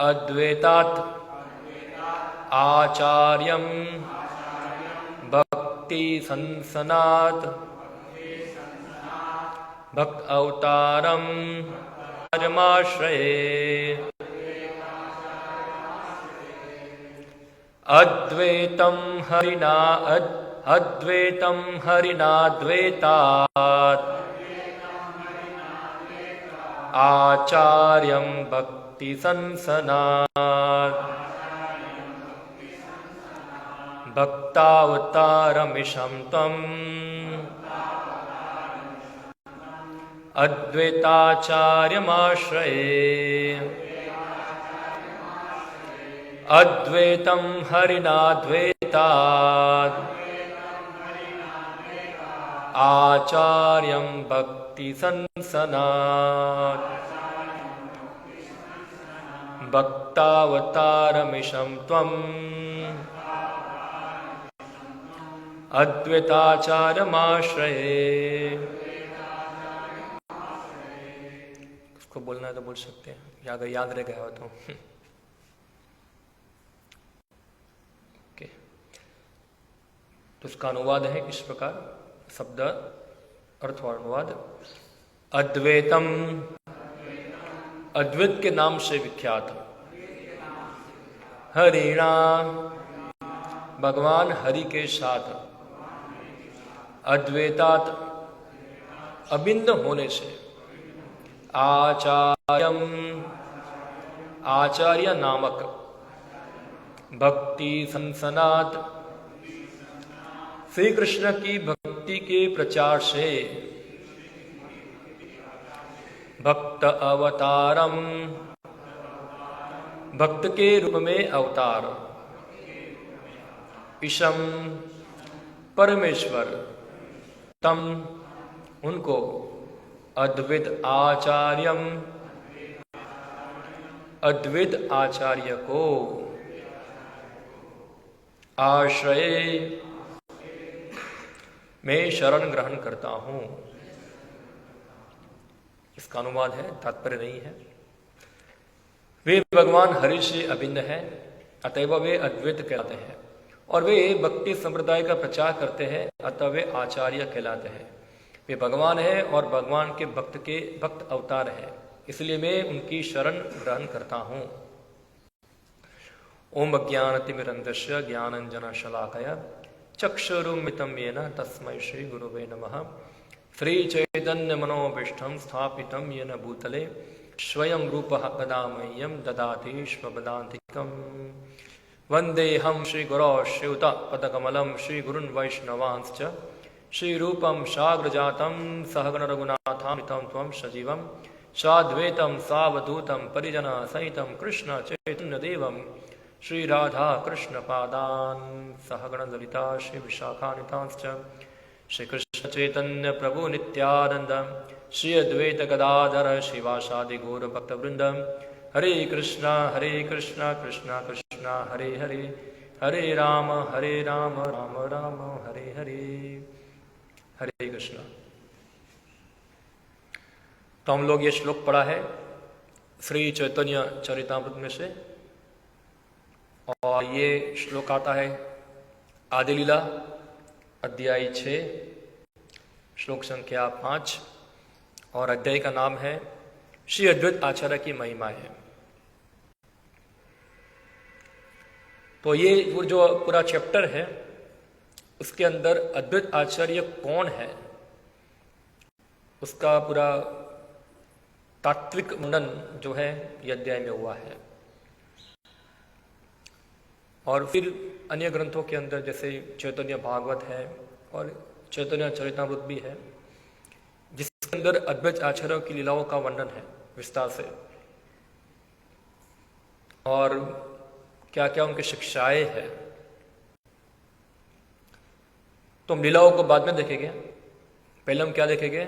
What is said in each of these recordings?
अद्वैतात् आचार्यं भक्ति संसनात् भक्त अवतारम परमाश्रये। अद्वैतं हरिना अद्वैतं हरिनाद्वैतात् आचार्यं भक्ति संसनात् भक्तावतारमिशं त्वम् अद्वैताचार्यमाश्रये। अद्वैतं हरिनाद्वैतात् आचार्यं भक्ति संसनात् भक्तावतारमिशं त्वम् अद्वैताचार्यमाश्रये। उसको बोलना है तो बोल सकते हैं, या अगर याद रह गया हो तो। ओके, तो उसका अनुवाद है इस प्रकार, शब्द अर्थ और अनुवाद। अद्वैतम, अद्वैत के नाम से विख्यात, हरिणा, भगवान हरि के साथ, अद्वैतात, अभिन्न होने से, आचार्यम, आचार्य नामक, भक्ति संसनात, श्री कृष्ण की भक्ति के प्रचार से, भक्त अवतारम, भक्त के रूप में अवतार, ईशम, परमेश्वर, तम, उनको, अद्वैत आचार्यम, अद्वैत आचार्य को, आश्रय, मैं शरण ग्रहण करता हूं। इसका अनुवाद है, तात्पर्य नहीं है। वे भगवान हरि से अभिन्न है, अतएव वे अद्वैत कहलाते हैं, और वे भक्ति संप्रदाय का प्रचार करते हैं, अतः वे आचार्य कहलाते हैं। वे भगवान है और भगवान के भक्त अवतार है, इसलिए मैं उनकी शरण ग्रहण करता हूं। ओम अज्ञानतिमिरन्धस्य ज्ञानञ्जनशलाकया चक्षुरुन्मिलितं येन तस्मै श्री गुरुवे नमः। श्री चैतन्य मनोभीष्टं स्थापितं येन भूतले स्वयं रूपः कदा मह्यं ददाति स्वपदान्तिकम्। वन्देऽहं श्रीगुरो श्रीयुतपदकमलं श्रीगुरुन् वैष्णवांश्च श्रीरूपं साग्रजातं सहगण रघुनाथान्वितं त्वं सजीवं साद्वैतं सावधूतं परिजनसहितं कृष्ण चैतन्यदेवं श्री राधा कृष्ण पादान् सहगण ललिता श्री विशाखान्वितांश्च श्री कृष्ण चैतन्य प्रभु नित्यानंद श्री अद्वैत गदाधर शिवासादि गौर भक्त वृंद। हरे कृष्णा कृष्णा कृष्णा हरे हरे, हरे राम राम राम हरे हरे। हरे कृष्णा। तो हम लोग ये श्लोक पढ़ा है श्री चैतन्य चरितामृत में से, और ये श्लोक आता है आदि लीला अध्याय 6 श्लोक संख्या 5, और अध्याय का नाम है श्री अद्वैत आचार्य की महिमाएं। तो ये वो जो पूरा चैप्टर है उसके अंदर अद्वैत आचार्य कौन है उसका पूरा तात्विक वर्णन जो है ये अध्याय में हुआ है। और फिर अन्य ग्रंथों के अंदर जैसे चैतन्य भागवत है और चैतन्य चरितामृत भी है, जिसके अंदर अद्वैत आचार्यों की लीलाओं का वर्णन है विस्तार से, और क्या क्या उनकी शिक्षाएं हैं। तो हम लीलाओं को बाद में देखेंगे, पहले हम क्या देखेंगे?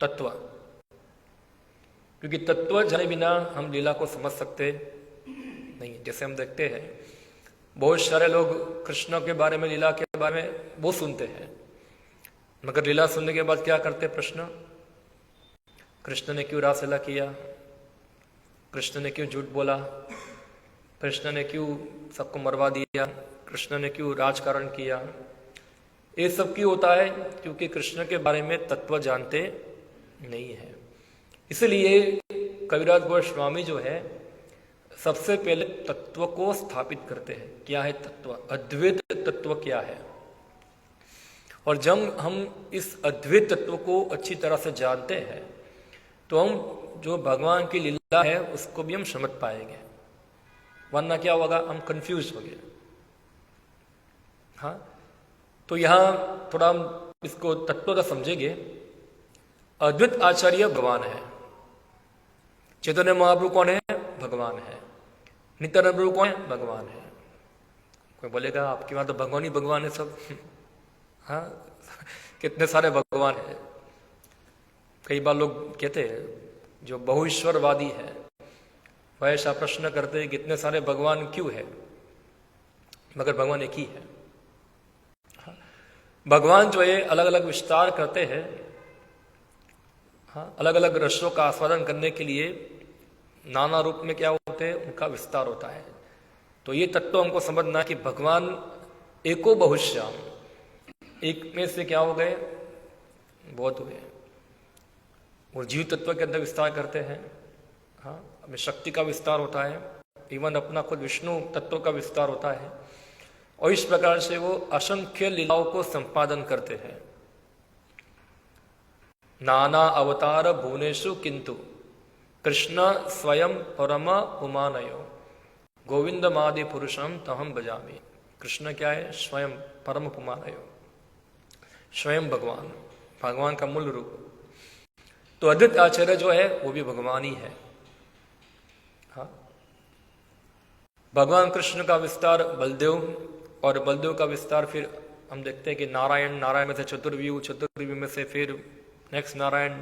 तत्व, क्योंकि तत्व जाने बिना हम लीला को समझ सकते नहीं। जैसे हम देखते हैं बहुत सारे लोग कृष्ण के बारे में, लीला के बारे में बहुत सुनते हैं, मगर लीला सुनने के बाद क्या करते? प्रश्न, कृष्ण ने क्यों रासलीला किया, कृष्ण ने क्यों झूठ बोला, कृष्ण ने क्यों सबको मरवा दिया, कृष्ण ने क्यों राजकारण किया, ये सब क्यों होता है? क्योंकि कृष्ण के बारे में तत्व जानते नहीं है। इसलिए कविराज गोस्वामी जो है सबसे पहले तत्व को स्थापित करते हैं। क्या है तत्व? अद्वैत तत्व क्या है? और जब हम इस अद्वैत तत्व को अच्छी तरह से जानते हैं तो हम जो भगवान की लीला है उसको भी हम समझ पाएंगे, वरना क्या होगा, हम कंफ्यूज हो गए। हाँ, तो यहाँ थोड़ा हम इसको तत्व समझेंगे। अद्वैत आचार्य भगवान है, चैतन्य महाप्रभु कौन है? भगवान है। नित्यानंद प्रभु कौन है? भगवान है। कोई बोलेगा आपके वहां तो भगवान ही भगवान है सब। हाँ, कितने सारे भगवान है। कई बार लोग कहते हैं जो बहुईश्वरवादी है वह ऐसा प्रश्न करते हैं कितने सारे भगवान क्यों है, मगर भगवान एक ही है। हाँ, भगवान जो है अलग अलग विस्तार करते हैं। हाँ, अलग अलग रसों का आस्वादन करने के लिए नाना रूप में क्या होते हैं, उनका विस्तार होता है। तो ये तत्व हमको समझना है कि भगवान एको बहुश्याम, एक में से क्या हो गए, बहुत हुए। और जीव तत्व के अंदर विस्तार करते हैं। हाँ, अपनी शक्ति का विस्तार होता है, इवन अपना खुद विष्णु तत्व का विस्तार होता है। और इस प्रकार से वो असंख्य लीलाओं को संपादन करते हैं। नाना अवतार भुवनेषु किंतु कृष्ण स्वयं परम उमानयो गोविंद मादि पुरुषम तहम भजामि। कृष्ण क्या है? स्वयं परम उमानयो, स्वयं भगवान, भगवान का मूल रूप। तो अद्वैत आचार्य जो है वो भी भगवान ही है। हाँ, भगवान कृष्ण का विस्तार बलदेव, और बलदेव का विस्तार फिर हम देखते हैं कि नारायण, नारायण में से चतुर्व्यूह, चतुर्व्यूह में से फिर नेक्स्ट नारायण,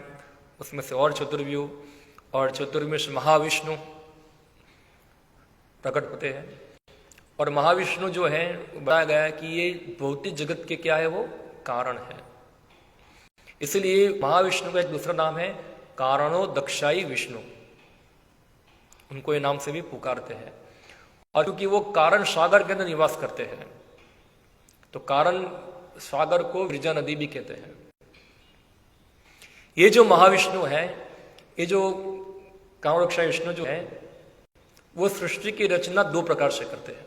उसमें से और चतुर्व्यूह, और चतुर्व्यूह से महाविष्णु प्रकट होते हैं। और महाविष्णु जो है बताया गया है कि ये भौतिक जगत के क्या है, वो कारण है। इसलिए महाविष्णु का एक दूसरा नाम है कारणो दक्षाई विष्णु, उनको ये नाम से भी पुकारते हैं। और क्योंकि वो कारण सागर के अंदर निवास करते हैं तो कारण सागर को विरजा नदी भी कहते हैं। ये जो महाविष्णु है, ये जो कारणो दक्षाई विष्णु जो है, वो सृष्टि की रचना दो प्रकार से करते हैं।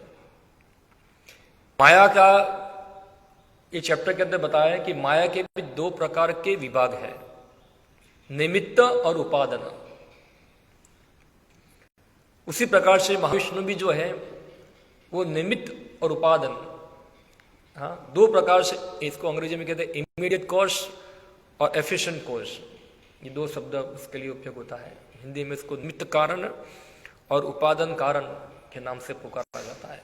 माया का ये चैप्टर के अंदर बताया है कि माया के भी दो प्रकार के विभाग है, निमित्त और उपादान। उसी प्रकार से महाविष्णु भी जो है वो निमित्त और उपादान, हाँ, दो प्रकार से, इसको अंग्रेजी में कहते हैं इमीडिएट कॉज और एफिशिएंट कॉज। ये दो शब्द उसके लिए उपयोग होता है। हिंदी में इसको निमित्त कारण और उपादान कारण के नाम से पुकारा जाता है।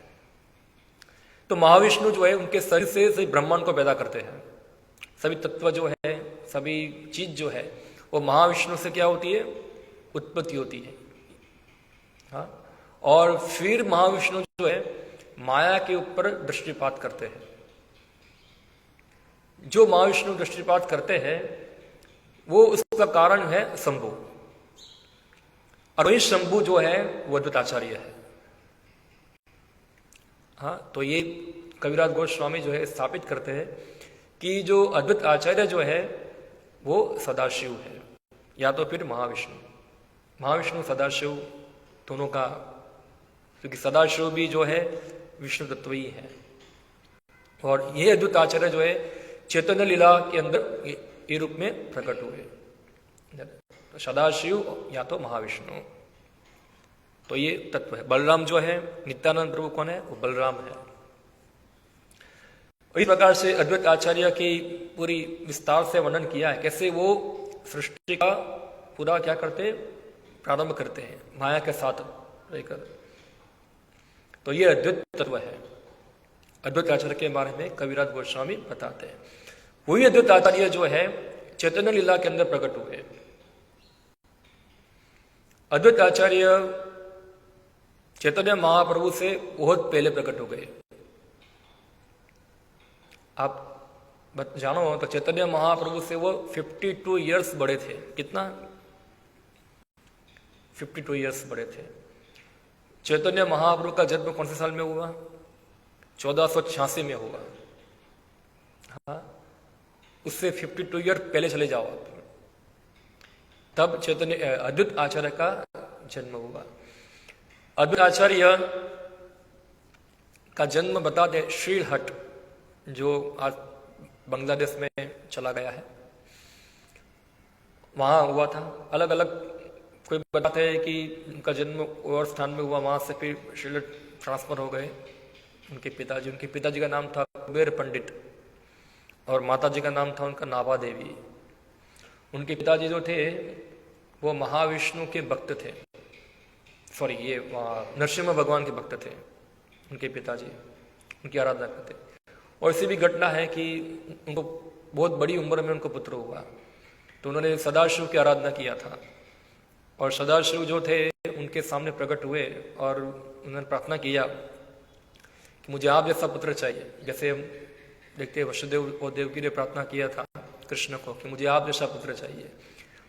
तो महाविष्णु जो है उनके शरीर से सभी ब्रह्मांड को पैदा करते हैं। सभी तत्व जो है, सभी चीज जो है, वो महाविष्णु से क्या होती है, उत्पत्ति होती है। हाँ, और फिर महाविष्णु जो है माया के ऊपर दृष्टिपात करते हैं। जो महाविष्णु दृष्टिपात करते हैं वो उसका कारण है शंभु, और वही शंभु जो है वो अद्वैत आचार्य है। हाँ, तो ये कविराज गोस्वामी जो है स्थापित करते हैं कि जो अद्वैत आचार्य जो है वो सदाशिव है, या तो फिर महाविष्णु। महाविष्णु सदाशिव दोनों का, क्योंकि सदाशिव भी जो है विष्णु तत्व ही है। और ये अद्वैत आचार्य जो है चैतन्य लीला के अंदर ये रूप में प्रकट हुए, तो सदाशिव या तो महाविष्णु। तो ये तत्व है। बलराम जो है, नित्यानंद प्रभु कौन है, वो बलराम है। इस प्रकार से अद्वैत आचार्य की पूरी विस्तार से वर्णन किया है, कैसे वो सृष्टि का पूरा क्या करते, प्रारंभ करते हैं माया के साथ रहकर। तो ये अद्वैत तत्व है। अद्वैत आचार्य के बारे में कविराज गोस्वामी बताते हैं। वही अद्वैत आचार्य जो है चैतन्य लीला के अंदर प्रकट हुए। अद्वैत आचार्य चैतन्य महाप्रभु से बहुत पहले प्रकट हो गए। आप जानो तो चैतन्य महाप्रभु से वो 52 इयर्स बड़े थे। कितना? 52 ईयर्स बड़े थे। चैतन्य महाप्रभु का जन्म कौन से साल में हुआ? 1486 में हुआ। हाँ, उससे 52 ईयर पहले चले जाओ आप, तब चैतन्य अद्वैत आचार्य का जन्म हुआ। अद्वैत आचार्य का जन्म बता दे श्रीहट, जो आज बांग्लादेश में चला गया है, वहाँ हुआ था। अलग अलग कोई बताते हैं कि उनका जन्म और स्थान में हुआ, वहाँ से फिर श्रीहट ट्रांसफर हो गए उनके पिताजी का नाम था कुबेर पंडित और माताजी का नाम था उनका नाभा देवी। उनके पिताजी जो थे वो महाविष्णु के भक्त थे, सॉरी ये नरसिम्हा भगवान के भक्त थे उनके पिताजी, उनकी आराधना करते। और ऐसी भी घटना है कि उनको बहुत बड़ी उम्र में उनको पुत्र हुआ, तो उन्होंने सदाशिव की आराधना किया था और सदाशिव जो थे उनके सामने प्रकट हुए और उन्होंने प्रार्थना किया कि मुझे आप जैसा पुत्र चाहिए। जैसे हम देखते हैं वसुदेव और देवकी ने प्रार्थना किया था कृष्ण को कि मुझे आप जैसा पुत्र चाहिए,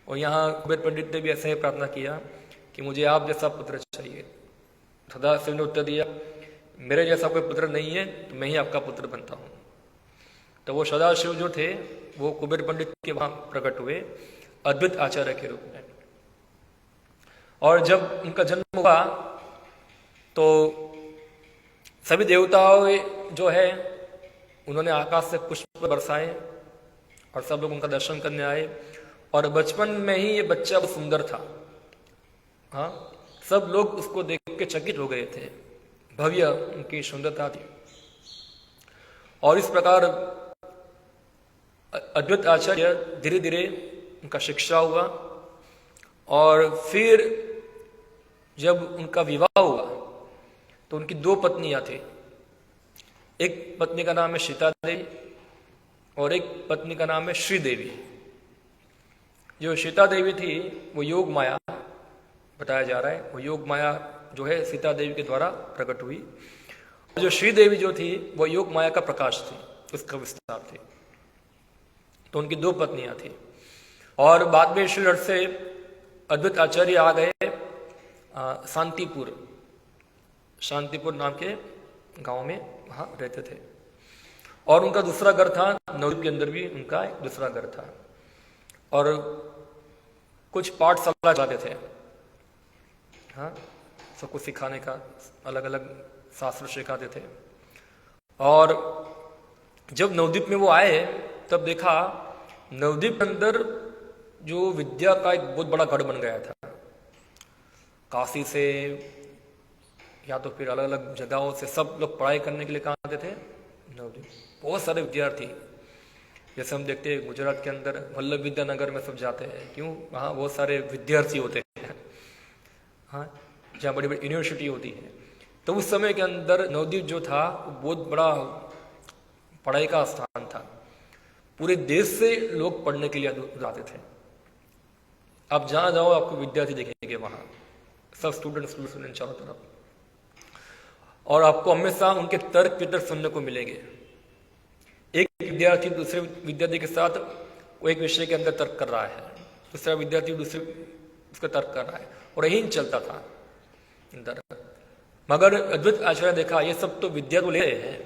और यहाँ कुबेर पंडित ने भी ऐसे ही प्रार्थना किया कि मुझे आप जैसा पुत्र चाहिए। सदाशिव ने उत्तर दिया मेरे जैसा कोई पुत्र नहीं है, तो मैं ही आपका पुत्र बनता हूँ। तो वो सदाशिव जो थे वो कुबेर पंडित के वहां प्रकट हुए अद्वैत आचार्य के रूप में। और जब उनका जन्म हुआ तो सभी देवताओं जो है उन्होंने आकाश से पुष्प बरसाए और सब लोग उनका दर्शन करने आए। और बचपन में ही ये बच्चा बहुत सुंदर था। हाँ, सब लोग उसको देख के चकित हो गए थे, भव्य उनकी सुंदरता थी। और इस प्रकार अद्वैत आचार्य धीरे धीरे उनका शिक्षा हुआ। और फिर जब उनका विवाह हुआ तो उनकी 2 पत्नियां थी। एक पत्नी का नाम है सीता देवी और एक पत्नी का नाम है श्रीदेवी। जो सीता देवी थी वो योग माया बताया जा रहा है, वो योग माया जो है सीता देवी के द्वारा प्रकट हुई। जो श्रीदेवी जो थी वो योग माया का प्रकाश थी, उसका विस्तार थी। तो उनकी 2 पत्नियां थी। और बाद में श्रीहट से अद्वैत आचार्य आ गए शांतिपुर नाम के गांव में, वहां रहते थे। और उनका दूसरा घर था नवद्वीप के अंदर भी उनका एक दूसरा घर था। और कुछ पाठशाला चलाते थे, हाँ, सबको सिखाने का, अलग अलग शास्त्र सिखाते थे। और जब नवद्वीप में वो आए तब देखा नवद्वीप के अंदर जो विद्या का एक बहुत बड़ा गढ़ बन गया था। काशी से या तो फिर अलग अलग जगहों से सब लोग पढ़ाई करने के लिए कहाँ आते थे? नवद्वीप। बहुत सारे विद्यार्थी, जैसे हम देखते हैं गुजरात के अंदर वल्लभ विद्यानगर में सब जाते हैं, क्यों? वहाँ बहुत सारे विद्यार्थी होते हैं, हाँ, जहाँ बड़ी बड़ी यूनिवर्सिटी होती है। तो उस समय के अंदर नवद्वीप जो था वो बहुत बड़ा पढ़ाई का स्थान था। पूरे देश से लोग पढ़ने के लिए जाते थे। आप जहाँ जाओ आपको विद्यार्थी दिखेंगे वहाँ, सब स्टूडेंट चारों तरफ। और आपको हमेशा उनके तर्क वितर्क सुनने को मिलेंगे। एक विद्यार्थी दूसरे विद्यार्थी के साथ वो एक विषय के अंदर तर्क कर रहा है, दूसरा विद्यार्थी दूसरे उसका तर्क कर रहा है, और यही चलता था अंदर। मगर अद्वैत आचार्य देखा ये सब तो विद्या तो ले रहे हैं,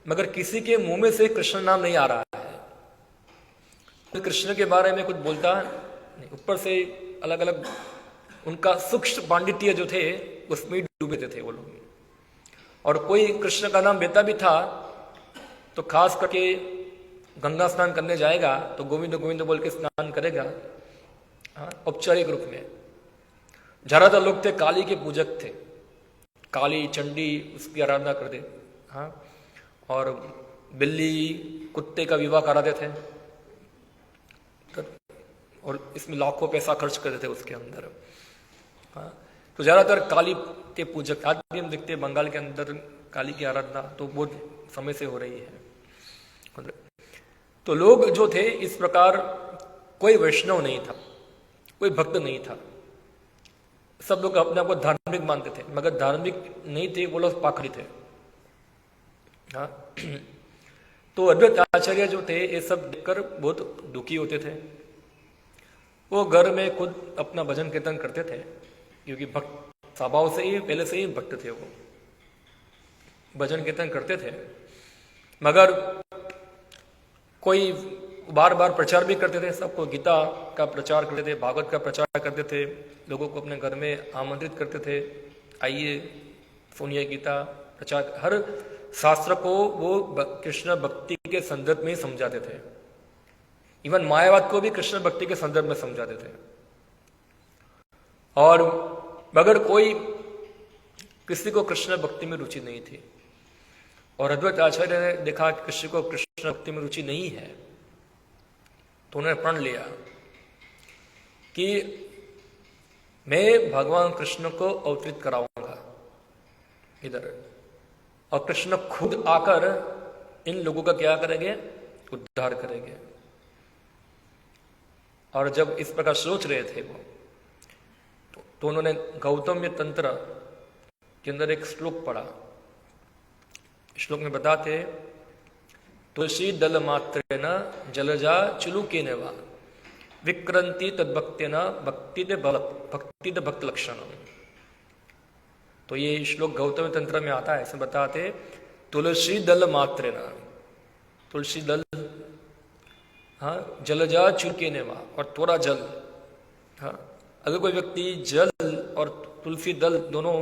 मगर किसी के मुंह में से कृष्ण नाम नहीं आ रहा है, कृष्ण के बारे में कुछ बोलता नहीं। ऊपर से अलग अलग उनका सूक्ष्म पांडित्य जो थे उसमें डूबे थे वो लोग। और कोई कृष्ण का नाम लेता भी था तो खास करके गंगा स्नान करने जाएगा तो गोविंद गोविंद बोल के स्नान करेगा, हाँ, औपचारिक रूप में। ज्यादातर लोग थे काली के पूजक थे, काली चंडी उसकी आराधना करते, हाँ, और बिल्ली कुत्ते का विवाह कराते थे, और इसमें लाखों पैसा खर्च करते थे उसके अंदर, हाँ। तो ज्यादातर काली के पूजक। आज भी हम देखते हैं बंगाल के अंदर काली की आराधना तो बहुत समय से हो रही है। तो लोग जो थे इस प्रकार, कोई वैष्णव नहीं था, कोई भक्त नहीं था, सब लोग अपने आप को धार्मिक मानते थे, मगर धार्मिक नहीं थे, वो लोग पाखंडी थे, हाँ। तो अद्वैत आचार्य जो थे ये सब देखकर बहुत दुखी होते थे। वो घर में खुद अपना भजन कीर्तन करते थे, क्योंकि भक्त स्वभाव से ही पहले से ही भक्त थे, वो भजन कीर्तन करते थे, मगर कोई बार बार प्रचार भी करते थे, सबको गीता का प्रचार करते थे, भागवत का प्रचार करते थे, लोगों को अपने घर में आमंत्रित करते थे, आइए सुनिए गीता प्रचार, हर शास्त्र को वो कृष्ण भक्ति के संदर्भ में ही समझाते थे। इवन मायावाद को भी कृष्ण भक्ति के संदर्भ में समझाते थे। और मगर कोई किसी को कृष्ण भक्ति में रुचि नहीं थी, और अद्वैत आचार्य ने देखा कि किसी को कृष्ण भक्ति में रुचि नहीं है, तो उन्होंने प्रण लिया कि मैं भगवान कृष्ण को अवतरित कराऊंगा इधर, और कृष्ण खुद आकर इन लोगों का क्या करेंगे, उद्धार करेंगे। और जब इस प्रकार सोच रहे थे वो, तो उन्होंने गौतम तंत्र के अंदर एक श्लोक पढ़ा। श्लोक में बताते, तुलसी दल मात्रेण जलजा चुलुकेन वा विक्रंति तद्भक्तेन भक्ति भक्त लक्षण। तो ये श्लोक गौतम तंत्र में आता है, ऐसे बताते, तुलसी दल मात्रेण, तुलसी दल, हाँ, जलजा चुलुकेन वा, और थोड़ा जल, हाँ, अगर कोई व्यक्ति जल और तुलसी दल दोनों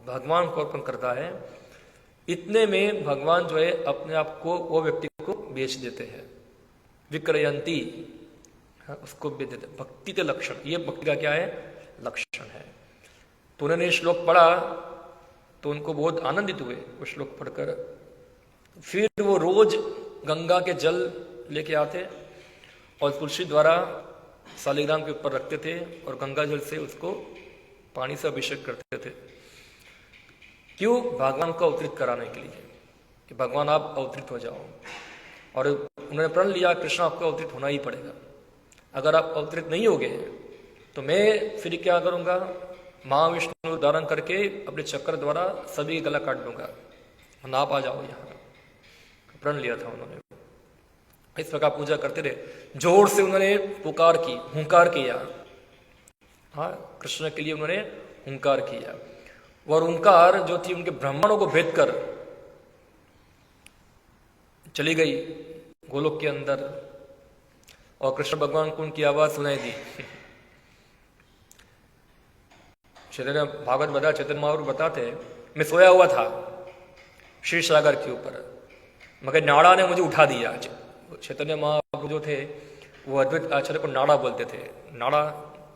भगवान को अर्पण करता है, इतने में भगवान जो है अपने आप को वो व्यक्ति को बेच देते हैं, विक्रयंती, हाँ, उसको बेच देते। भक्ति के लक्षण, ये भक्ति का क्या है, लक्षण है। तो उन्होंने श्लोक पढ़ा तो उनको बहुत आनंदित हुए वो श्लोक पढ़कर। फिर वो रोज गंगा के जल लेके आते और तुलसी द्वारा शालिग्राम के ऊपर रखते थे, और गंगा जल से उसको पानी से अभिषेक करते थे। क्यों? भगवान को अवतरित कराने के लिए, कि भगवान आप अवतरित हो जाओ। और उन्होंने प्रण लिया, कृष्ण आपको अवतरित होना ही पड़ेगा, अगर आप अवतरित नहीं होगे तो मैं फिर क्या करूंगा, महाविष्णु धारण करके अपने चक्र द्वारा सभी गला काट दूंगा, आप आ जाओ यहाँ। प्रण लिया था उन्होंने। इस प्रकार पूजा करते रहे, जोर से उन्होंने पुकार की, हुंकार किया, हाँ, कृष्ण के लिए उन्होंने हुंकार किया। और हुंकार जो थी उनके ब्रह्मांडों को भेद कर चली गई गोलोक के अंदर, और कृष्ण भगवान को उनकी आवाज सुनाई दी। चैतन्य भागवत बता, चैतन्य महाप्रभु बताते, मैं सोया हुआ था श्री सागर के ऊपर, मगर नाड़ा ने मुझे उठा दिया। चैतन्य महाप्रभु जो थे वो अद्वैत आचार्य को नाड़ा बोलते थे। नाड़ा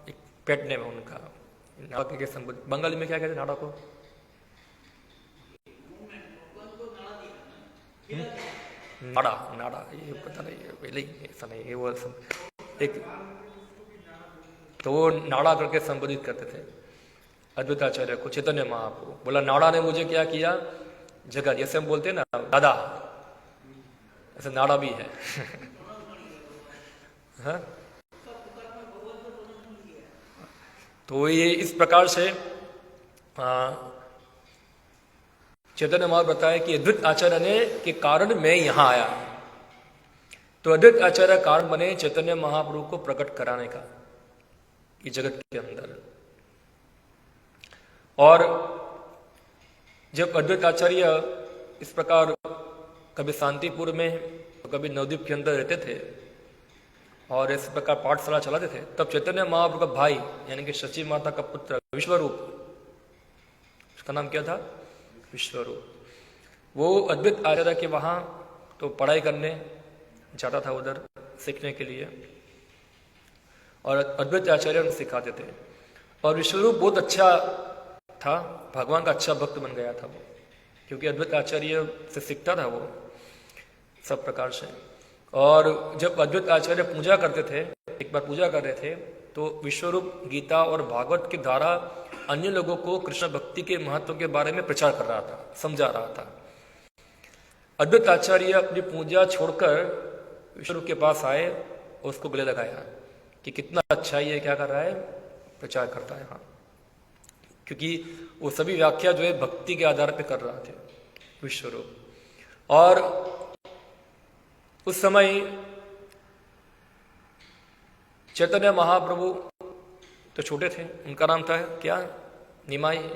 एक पेट नेम है उनका। नाड़ा के संबंध बंगाली में क्या कहते हैं नाड़ा को? नाड़ा, नाड़ा, ये पता नहीं, पहले ही ऐसा नहीं, ये वो एक, तो वो नाड़ा करके संबोधित करते थे अद्वैत आचार्य को। चैतन्य महाप्रभु बोला, नाड़ा ने मुझे क्या किया, जगह, जैसे हम बोलते हैं ना दादा, ऐसे नाड़ा भी है। हाँ? तो ये इस प्रकार से चैतन्य महाप्रभु बताया कि अद्वैत आचार्य ने के कारण मैं यहां आया। तो अद्वैत आचार्य कारण बने चैतन्य महाप्रभु को प्रकट कराने का इस जगत के अंदर। और जब अद्वैत आचार्य इस प्रकार कभी शांतिपुर में तो कभी नवद्वीप के अंदर रहते थे और इस प्रकार पाठशाला चलाते थे, तब चैतन्य महाप्रभु का भाई यानी कि शची माता का पुत्र विश्वरूप, उसका नाम क्या था, विश्वरूप, वो अद्वैत आचार्य के वहां तो पढ़ाई करने जाता था, उधर सीखने के लिए, और अद्वैत आचार्य उन्हें सिखाते थे। और विश्वरूप बहुत अच्छा था, भगवान का अच्छा भक्त बन गया था वो, क्योंकि अद्वैत आचार्य से सीखता था वो सब प्रकार से। और जब अद्वैत आचार्य पूजा करते थे, एक बार पूजा कर रहे थे, तो विश्वरूप गीता और भागवत के द्वारा अन्य लोगों को कृष्ण भक्ति के महत्व के बारे में प्रचार कर रहा था, समझा रहा था। अद्वैत आचार्य अपनी पूजा छोड़कर विश्वरूप के पास आए और उसको गले लगाया कि कितना अच्छा ये क्या कर रहा है, प्रचार करता है। हाँ, क्योंकि वो सभी व्याख्या जो है भक्ति के आधार पर कर रहा थे विश्वरूप। और उस समय चैतन्य महाप्रभु तो छोटे थे, उनका नाम था क्या, निमाई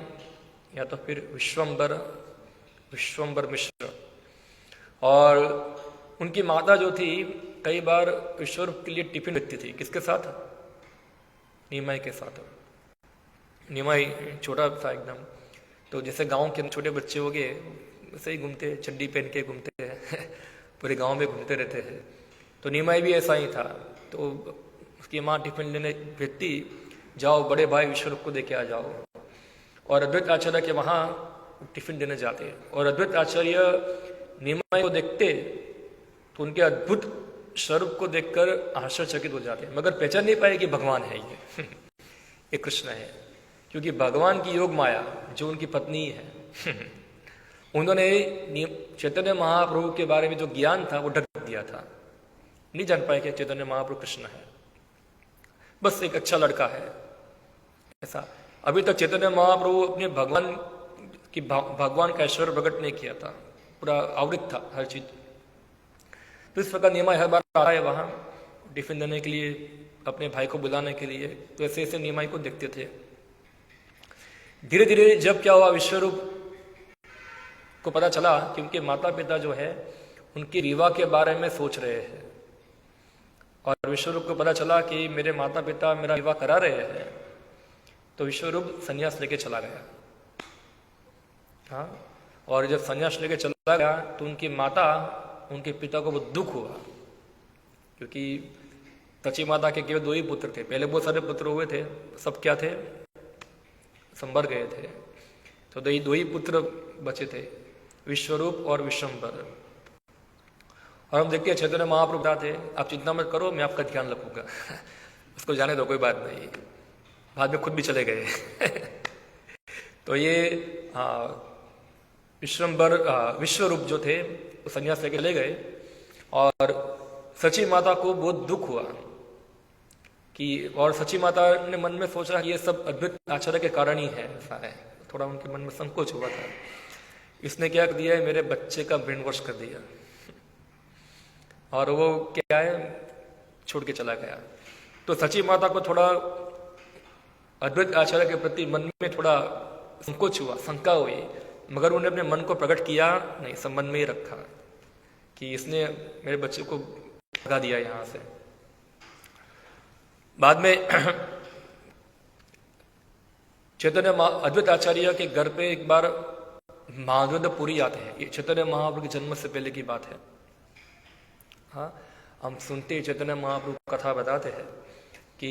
या तो फिर विश्वम्बर मिश्र। और उनकी माता जो थी कई बार विश्वरूप के लिए टिफिन रखती थी। किसके साथ? निमाई के साथ। निमाई छोटा था एकदम, तो जैसे गांव के छोटे बच्चे हो गए वैसे ही घूमते, चड्डी पहन के घूमते हैं पूरे गांव में घूमते रहते हैं। तो निमाई भी ऐसा ही था। तो उसकी माँ टिफिन लेने भेजती, जाओ बड़े भाई विश्वरूप को देके आ जाओ। और अद्वैत आचार्य के वहाँ टिफिन देने जाते, और अद्वैत आचार्य निमाई को देखते तो उनके अद्भुत स्वरूप को देखकर आश्चर्यचकित हो जाते, मगर पहचान नहीं पाए कि भगवान है ये कृष्ण है। क्योंकि भगवान की योग माया जो उनकी पत्नी है उन्होंने चैतन्य महाप्रभु के बारे में जो ज्ञान था वो ढक दिया था, नहीं जान पाए कि चैतन्य महाप्रभु कृष्ण है, बस एक अच्छा लड़का है ऐसा। अभी तक चैतन्य महाप्रभु अपने भगवान का ऐश्वर्य प्रकट नहीं किया था, पूरा आवृत था हर चीज। तो इस प्रकार निमाई हर बार आता है वहां टिफिन देने के लिए, अपने भाई को बुलाने के लिए। तो ऐसे ऐसे निमाई को देखते थे। धीरे धीरे जब क्या हुआ, विश्वरूप को पता चला कि उनके माता पिता जो है उनके विवाह के बारे में सोच रहे हैं, और विश्वरूप को पता चला कि मेरे माता पिता मेरा विवाह करा रहे हैं, तो विश्वरूप संन्यास लेके चला गया। हाँ, और जब संन्यास लेके चला गया तो उनकी माता, उनके पिता को बहुत दुख हुआ, क्योंकि सची माता के केवल 2 ही पुत्र थे। पहले बहुत सारे पुत्र हुए थे, सब क्या थे, संभर गए थे। तो 2 ही पुत्र बचे थे, विश्वरूप और विश्वम्बर। और हम देखते हैं चैतन्य महाप्रभु थे, आप चिंता मत करो, मैं आपका ध्यान रखूंगा उसको जाने दो, कोई बात नहीं। बाद में खुद भी चले गए तो ये विश्वरूप जो थे वो संन्यास लेके ले गए, और सची माता को बहुत दुख हुआ कि, और सची माता ने मन में सोचा कि ये सब अद्वैत आचार्य के कारण ही है, ऐसा है। थोड़ा उनके मन में संकोच हुआ था। इसने क्या कर दिया है, मेरे बच्चे का ब्रेन वॉश कर दिया, और वो क्या है, छोड़ के चला गया। तो सची माता को थोड़ा अद्वैत आचार्य के प्रति मन में थोड़ा संकोच हुआ, शंका हुई, मगर उन्होंने अपने मन को प्रकट किया नहीं, संबंध में ही रखा कि इसने मेरे बच्चे को भगा दिया यहां से। बाद में चैतन्य अद्वैत आचार्य के घर पे एक बार माधवपुरी आते हैं। ये चैतन्य महाप्रभु के जन्म से पहले की बात है। हाँ, हम सुनते ही चैतन्य महाप्रभु कथा बताते हैं कि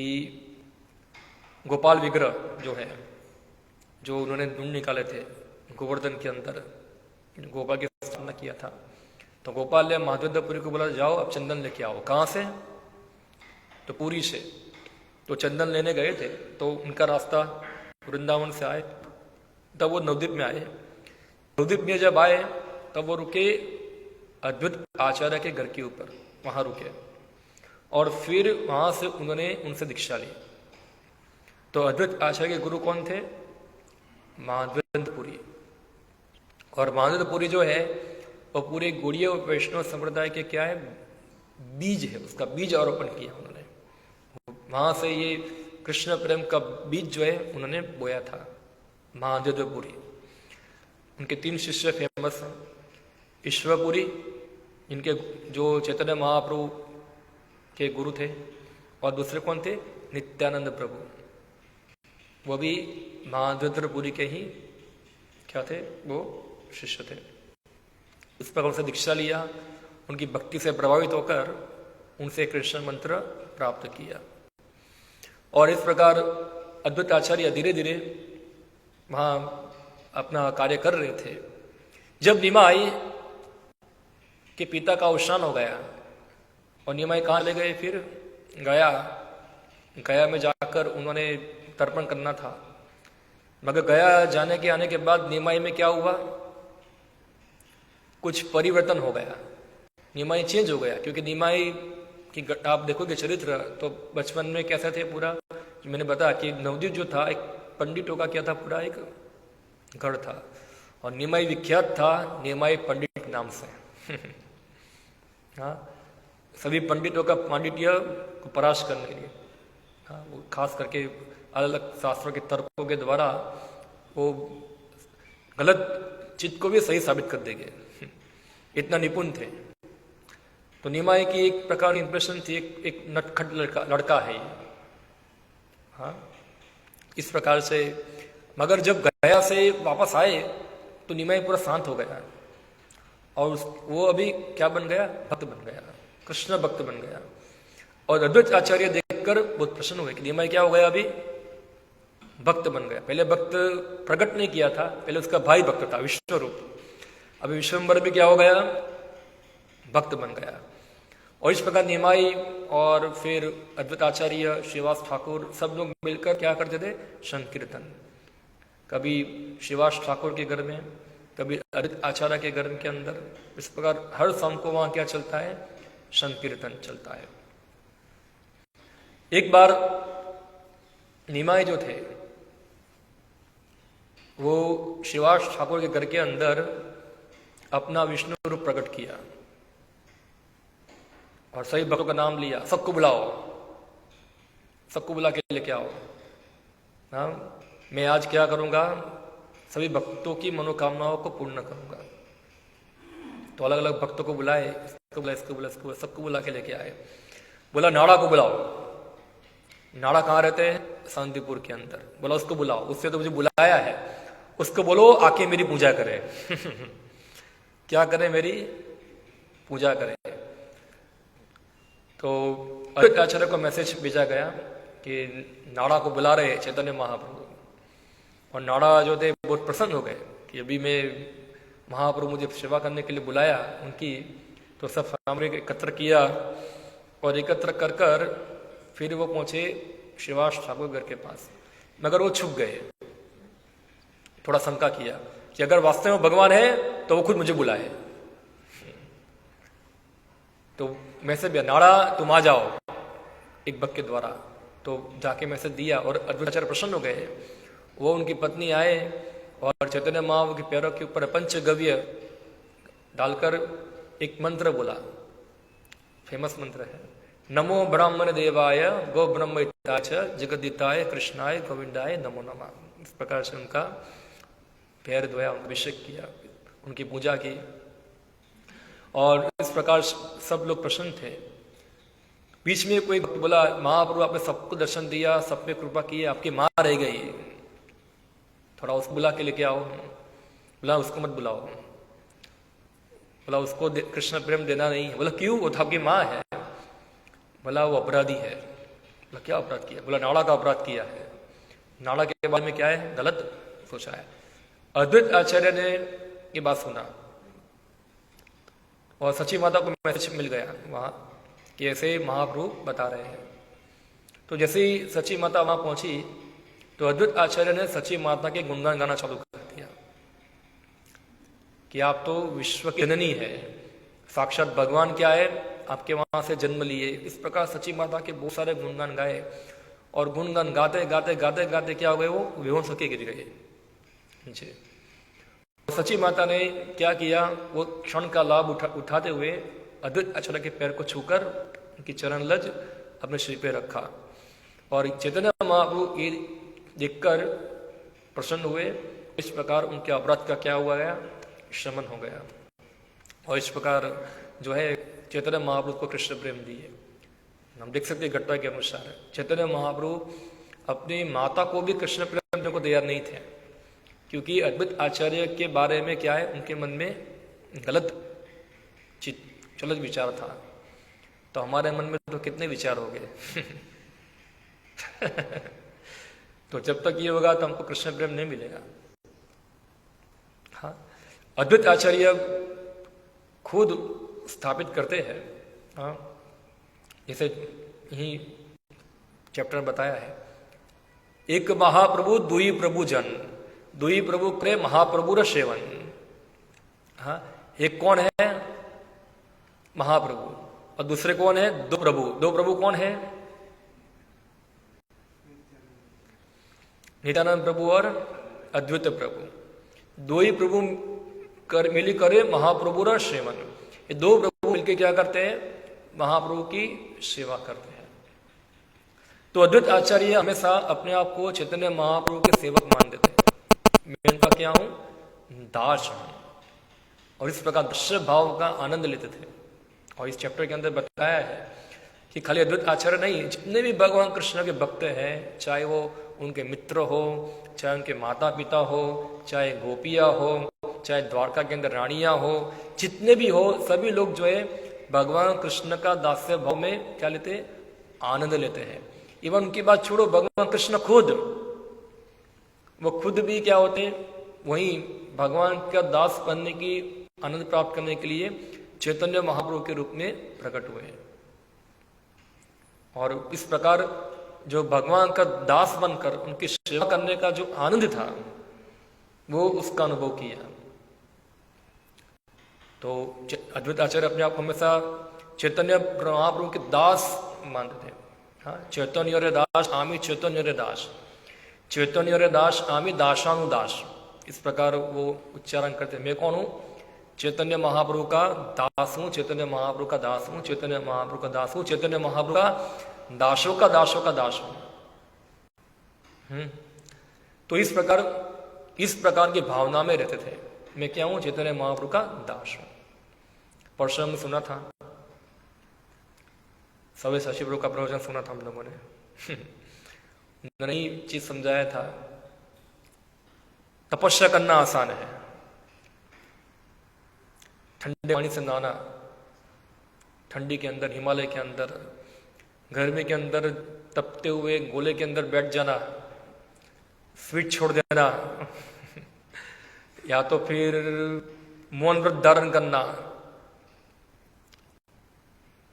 गोपाल विग्रह जो है, जो उन्होंने ढूंढ निकाले थे गोवर्धन के अंदर, गोपाल की स्थापना किया था। तो गोपाल ने माधवपुरी को बोला, जाओ अब चंदन लेके आओ। कहाँ से? तो पुरी से। तो चंदन लेने गए थे, तो उनका रास्ता वृंदावन से आए, तब वो नवद्वीप में आए। नवद्वीप में जब आए तब वो रुके अद्वैत आचार्य के घर के ऊपर, वहां रुके, और फिर वहां से उन्होंने उनसे दीक्षा ली। तो अद्वैत आचार्य के गुरु कौन थे? माधवेंद्रपुरी। और माधवेंद्रपुरी जो है वो पूरे गौड़ीय वैष्णव संप्रदाय के क्या है, बीज है, उसका बीज आरोपण किया उन्होंने। वहां से ये कृष्ण प्रेम का बीज जो है उन्होंने बोया था, माधवेंद्रपुरी। उनके 3 शिष्य फेमस हैं। ईश्वरपुरी, इनके जो चैतन्य महाप्रभु के गुरु थे, और दूसरे कौन थे? नित्यानंद प्रभु, वो भी माधवेंद्रपुरी के ही क्या थे, वो शिष्य थे। इस प्रकार उनसे दीक्षा लिया, उनकी भक्ति से प्रभावित होकर उनसे कृष्ण मंत्र प्राप्त किया। और इस प्रकार अद्वैत आचार्य धीरे धीरे वहां अपना कार्य कर रहे थे। जब निमाई के पिता का अवसान हो गया, और निमाई कहाँ ले गए? फिर गया में जाकर उन्होंने तर्पण करना था। मगर गया जाने के आने के बाद निमाई में क्या हुआ, कुछ परिवर्तन हो गया, निमाई चेंज हो गया। क्योंकि निमाई की आप देखोगे चरित्र तो बचपन में कैसा थे पूरा, मैंने बताया कि नवद्वीप जो था एक पंडितों का क्या था, पूरा एक गढ़ था, और निमाई विख्यात था निमाई पंडित नाम से हाँ, सभी पंडितों का पांडित्य को परास्त करने के लिए, हाँ, वो खास करके अलग अलग शास्त्रों के तर्कों के द्वारा वो गलत चित्त को भी सही साबित कर देंगे, इतना निपुण थे। तो निमाई की एक प्रकार की इंप्रेशन थी, एक नटखट लड़का है ये, हाँ, इस प्रकार से। मगर जब गया से वापस आए तो निमाई पूरा शांत हो गया और वो अभी क्या बन गया, भक्त बन गया, कृष्ण भक्त बन गया। और अद्वैत आचार्य देखकर बहुत प्रसन्न हुए कि निमाई क्या हो गया, अभी भक्त बन गया। पहले भक्त प्रकट नहीं किया था, पहले उसका भाई भक्त था विश्वरूप, अभी विश्वम्बर भी क्या हो गया, भक्त बन गया। और इस प्रकार निमाई और फिर अद्वैत आचार्य, श्रीवास ठाकुर सब लोग मिलकर क्या करते थे, संकीर्तन। कभी श्रीवास ठाकुर के घर में, कभी अद्वैत आचार्य के घर के अंदर, इस प्रकार हर शाम को वहां क्या चलता है, संकीर्तन चलता है। एक बार निमाई जो थे वो श्रीवास ठाकुर के घर के अंदर अपना विष्णु रूप प्रकट किया और सभी भक्तों का नाम लिया, सबको बुलाओ, सबको बुला के लेके आओ, हाँ, मैं आज क्या करूंगा, सभी भक्तों की मनोकामनाओं को पूर्ण करूंगा। तो अलग अलग भक्तों को बुलाए, इसको बुला, इसको बुला, इसको बुला, सबको बुला के लेके आए। बोला नाड़ा को बुलाओ, नाड़ा कहाँ रहते हैं, शांतिपुर के अंदर। बोला उसको बुलाओ, उससे तो मुझे बुलाया है, उसको बोलो आके मेरी पूजा करे। क्या करे, मेरी पूजा करे। तो अद्वैत आचार्य को मैसेज भेजा गया कि नाड़ा को बुला रहे चैतन्य महाप्रभु। और नाड़ा जो थे बहुत प्रसन्न हो गए कि अभी मैं महाप्रभु मुझे सेवा करने के लिए बुलाया उनकी। तो सब सामने एकत्र किया और एकत्र कर कर फिर वो पहुंचे श्रीवास ठाकुर घर के पास। मगर वो छुप गए, थोड़ा शंका किया कि अगर वास्तव में भगवान है तो वो खुद मुझे बुलाए। तो मैसेज दिया, नाड़ा तुम आ जाओ, एक भक्त के द्वारा। तो जाके मैसेज दिया और अद्वैत आचार्य प्रसन्न हो गए। वो उनकी पत्नी आए और चैतन्य महाप्रभु के पैरों के ऊपर पंचगव्य डालकर एक मंत्र बोला, फेमस मंत्र है, नमो ब्राह्मण देवाय गो ब्रह्म जगदिताय कृष्णाय गोविंदाय नमो नमः। इस प्रकार से उनका पैर धोया, उनका अभिषेक किया, उनकी पूजा की। और इस प्रकार सब लोग प्रसन्न थे। बीच में कोई बोला, महाप्रभु आपने सबको दर्शन दिया, सब पे कृपा की, आपकी माँ रह गई, थोड़ा उसको बुला के लेके आओ। बोला उसको मत बुलाओ, बोला उसको कृष्ण प्रेम देना नहीं है। बोला क्यों, वो तो आपकी माँ है। बोला वो अपराधी है। बोला क्या अपराध किया। बोला नाड़ा का अपराध किया है। नाड़ा के बारे में क्या है, गलत सोचा है। अद्वैत आचार्य ने ये बात सुना और सची माता को मैसेज मिल गया वहां कि ऐसे महाप्रभु बता रहे हैं। तो जैसे ही सची माता वहां पहुंची तो अद्वैत आचार्य ने सची माता के गुणगान गाना चालू कर दिया कि आप तो विश्व की जननी है, साक्षात भगवान क्या है, आपके वहां से जन्म लिए। इस प्रकार सची माता के बहुत सारे गुणगान गाए और गुणगान गाते गाते गाते गाते क्या हो गए, वो बेहोश होके गिर गए नीचे। सची माता ने क्या किया, वो क्षण का लाभ उठाते हुए अद्वैत आचार्य के पैर को छूकर उनकी चरण लज अपने शरीर पे रखा। और चैतन्य महाप्रभु ये देखकर प्रसन्न हुए। इस प्रकार उनके अपराध का क्या हुआ गया, शमन हो गया। और इस प्रकार जो है चैतन्य महाप्रभु को कृष्ण प्रेम दिए। हम देख सकते घटना के अनुसार चैतन्य महाप्रभु अपनी माता को भी कृष्ण प्रेम देने को तैयार नहीं थे, क्योंकि अद्वैत आचार्य के बारे में क्या है, उनके मन में गलत चलत विचार था। तो हमारे मन में तो कितने विचार हो गए। तो जब तक ये होगा तो हमको कृष्ण प्रेम नहीं मिलेगा। हाँ, अद्वैत आचार्य खुद स्थापित करते हैं, हाँ, जैसे यही चैप्टर में बताया है, एक महाप्रभु दुई प्रभु जन, दुई प्रभु करे महाप्रभु सेवन। हाँ, एक कौन है, महाप्रभु, और दूसरे कौन है, दो प्रभु। दो प्रभु कौन है, नित्यानंद प्रभु और अद्वैत प्रभु। दो ही प्रभु मिली करे महाप्रभु और सेवन। ये दो प्रभु मिलकर क्या करते हैं, महाप्रभु की सेवा करते हैं। तो अद्वैत आचार्य हमेशा अपने आप को चैतन्य महाप्रभु के सेवक मान देते हैं। मैं उनका क्या हूं, दास हूं। और इस प्रकार दास्य भाव का आनंद लेते थे। और इस चैप्टर के अंदर बताया है कि खाली अद्वैत आचार्य नहीं, जितने भी भगवान कृष्ण के भक्त हैं, चाहे वो उनके मित्र हो, चाहे उनके माता पिता हो, चाहे गोपियां हो, चाहे द्वारका के अंदर रानियां हो, जितने भी हो, सभी लोग जो है भगवान कृष्ण का दास्य भाव में क्या लेते हैं, आनंद लेते हैं। इवन उनकी बात छोड़ो, भगवान कृष्ण खुद, वो खुद भी क्या होते हैं, वही भगवान का दास बनने की आनंद प्राप्त करने के लिए चैतन्य महाप्रभु के रूप में प्रकट हुए हैं। और इस प्रकार जो भगवान का दास बनकर उनकी सेवा करने का जो आनंद था, वो उसका अनुभव किया। तो अद्वैत आचार्य अपने आप हमेशा चैतन्य महाप्रभु के दास मानते थे। हाँ, चैतन्य रे दास आमी चैतन्य रे दास, चैतन्य रे दास आमी दासानुदास, इस प्रकार वो उच्चारण करते। मैं कौन हूं, चैतन्य महाप्रभु का दास हूं, चैतन्य महाप्रभु का दास हूं, चैतन्य महाप्रभु का दास हूं, चैतन्य महाप्रभु का दासों का दासों का दास हूं। तो इस प्रकार की भावना में रहते थे। मैं क्या हूं, चैतन्य महाप्रभु का दास हूं। परसों हमने सुना था, सवे शशि प्रभु का प्रवचन सुना था हम लोगों ने। नई चीज समझाया था, तपस्या करना आसान है, ठंडे पानी से नहाना, ठंडी के अंदर, हिमालय के अंदर, गर्मी के अंदर तपते हुए गोले के अंदर बैठ जाना, स्वीट छोड़ देना, या तो फिर मौन व्रत धारण करना,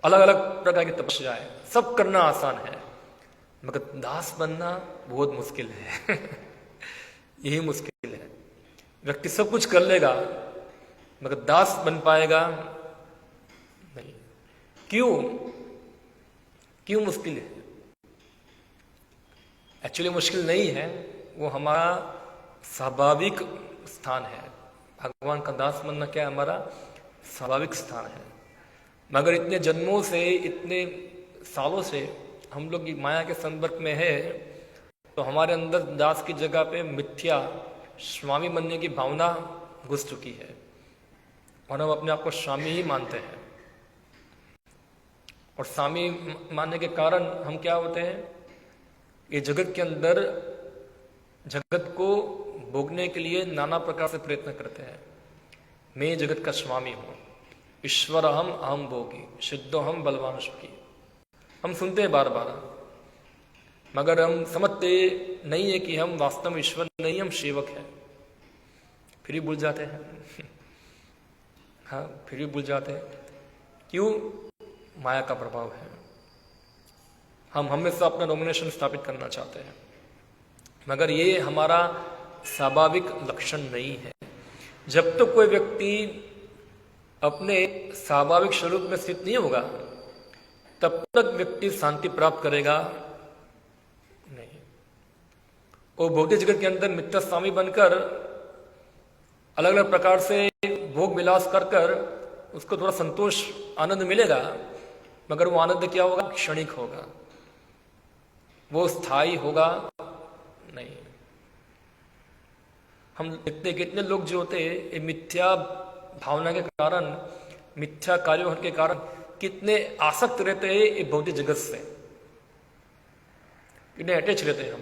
अलग अलग प्रकार की तपस्या है, सब करना आसान है, मगर दास बनना बहुत मुश्किल है। यही मुश्किल है। व्यक्ति सब कुछ कर लेगा मगर दास बन पाएगा नहीं। क्यों मुश्किल है? एक्चुअली मुश्किल नहीं है, वो हमारा स्वाभाविक स्थान है। भगवान का दास बनना क्या है, हमारा स्वाभाविक स्थान है। मगर इतने जन्मों से, इतने सालों से हम लोग माया के संपर्क में है, तो हमारे अंदर दास की जगह पे मिथ्या स्वामी बनने की भावना घुस चुकी है और हम अपने आप को स्वामी ही मानते हैं। और स्वामी मानने के कारण हम क्या होते हैं, ये जगत के अंदर जगत को भोगने के लिए नाना प्रकार से प्रयत्न करते हैं। मैं जगत का स्वामी हूं, ईश्वर अहम भोगी, सिद्धो हम बलवान सुखी, हम सुनते हैं बार बार, मगर हम समझते नहीं है कि हम वास्तव में ईश्वर नहीं, हम सेवक हैं। फिर भी भूल जाते हैं। हाँ, फिर भी भूल जाते हैं। क्यों? माया का प्रभाव है। हम हमेशा अपना डोमिनेशन स्थापित करना चाहते हैं, मगर ये हमारा स्वाभाविक लक्षण नहीं है। जब तक कोई व्यक्ति अपने स्वाभाविक स्वरूप में स्थित नहीं होगा, तब तक व्यक्ति शांति प्राप्त करेगा नहीं। वो भौतिक जगत के अंदर मिथ्या स्वामी बनकर अलग अलग प्रकार से भोग विलास कर उसको थोड़ा संतोष आनंद मिलेगा, मगर वो आनंद क्या होगा? क्षणिक होगा, वो स्थायी होगा नहीं। हम देखते कितने लोग जो होते हैं, ये मिथ्या भावना के कारण, मिथ्या कार्यों के कारण कितने आसक्त रहते हैं ये भौतिक जगत से, कितने अटैच रहते हैं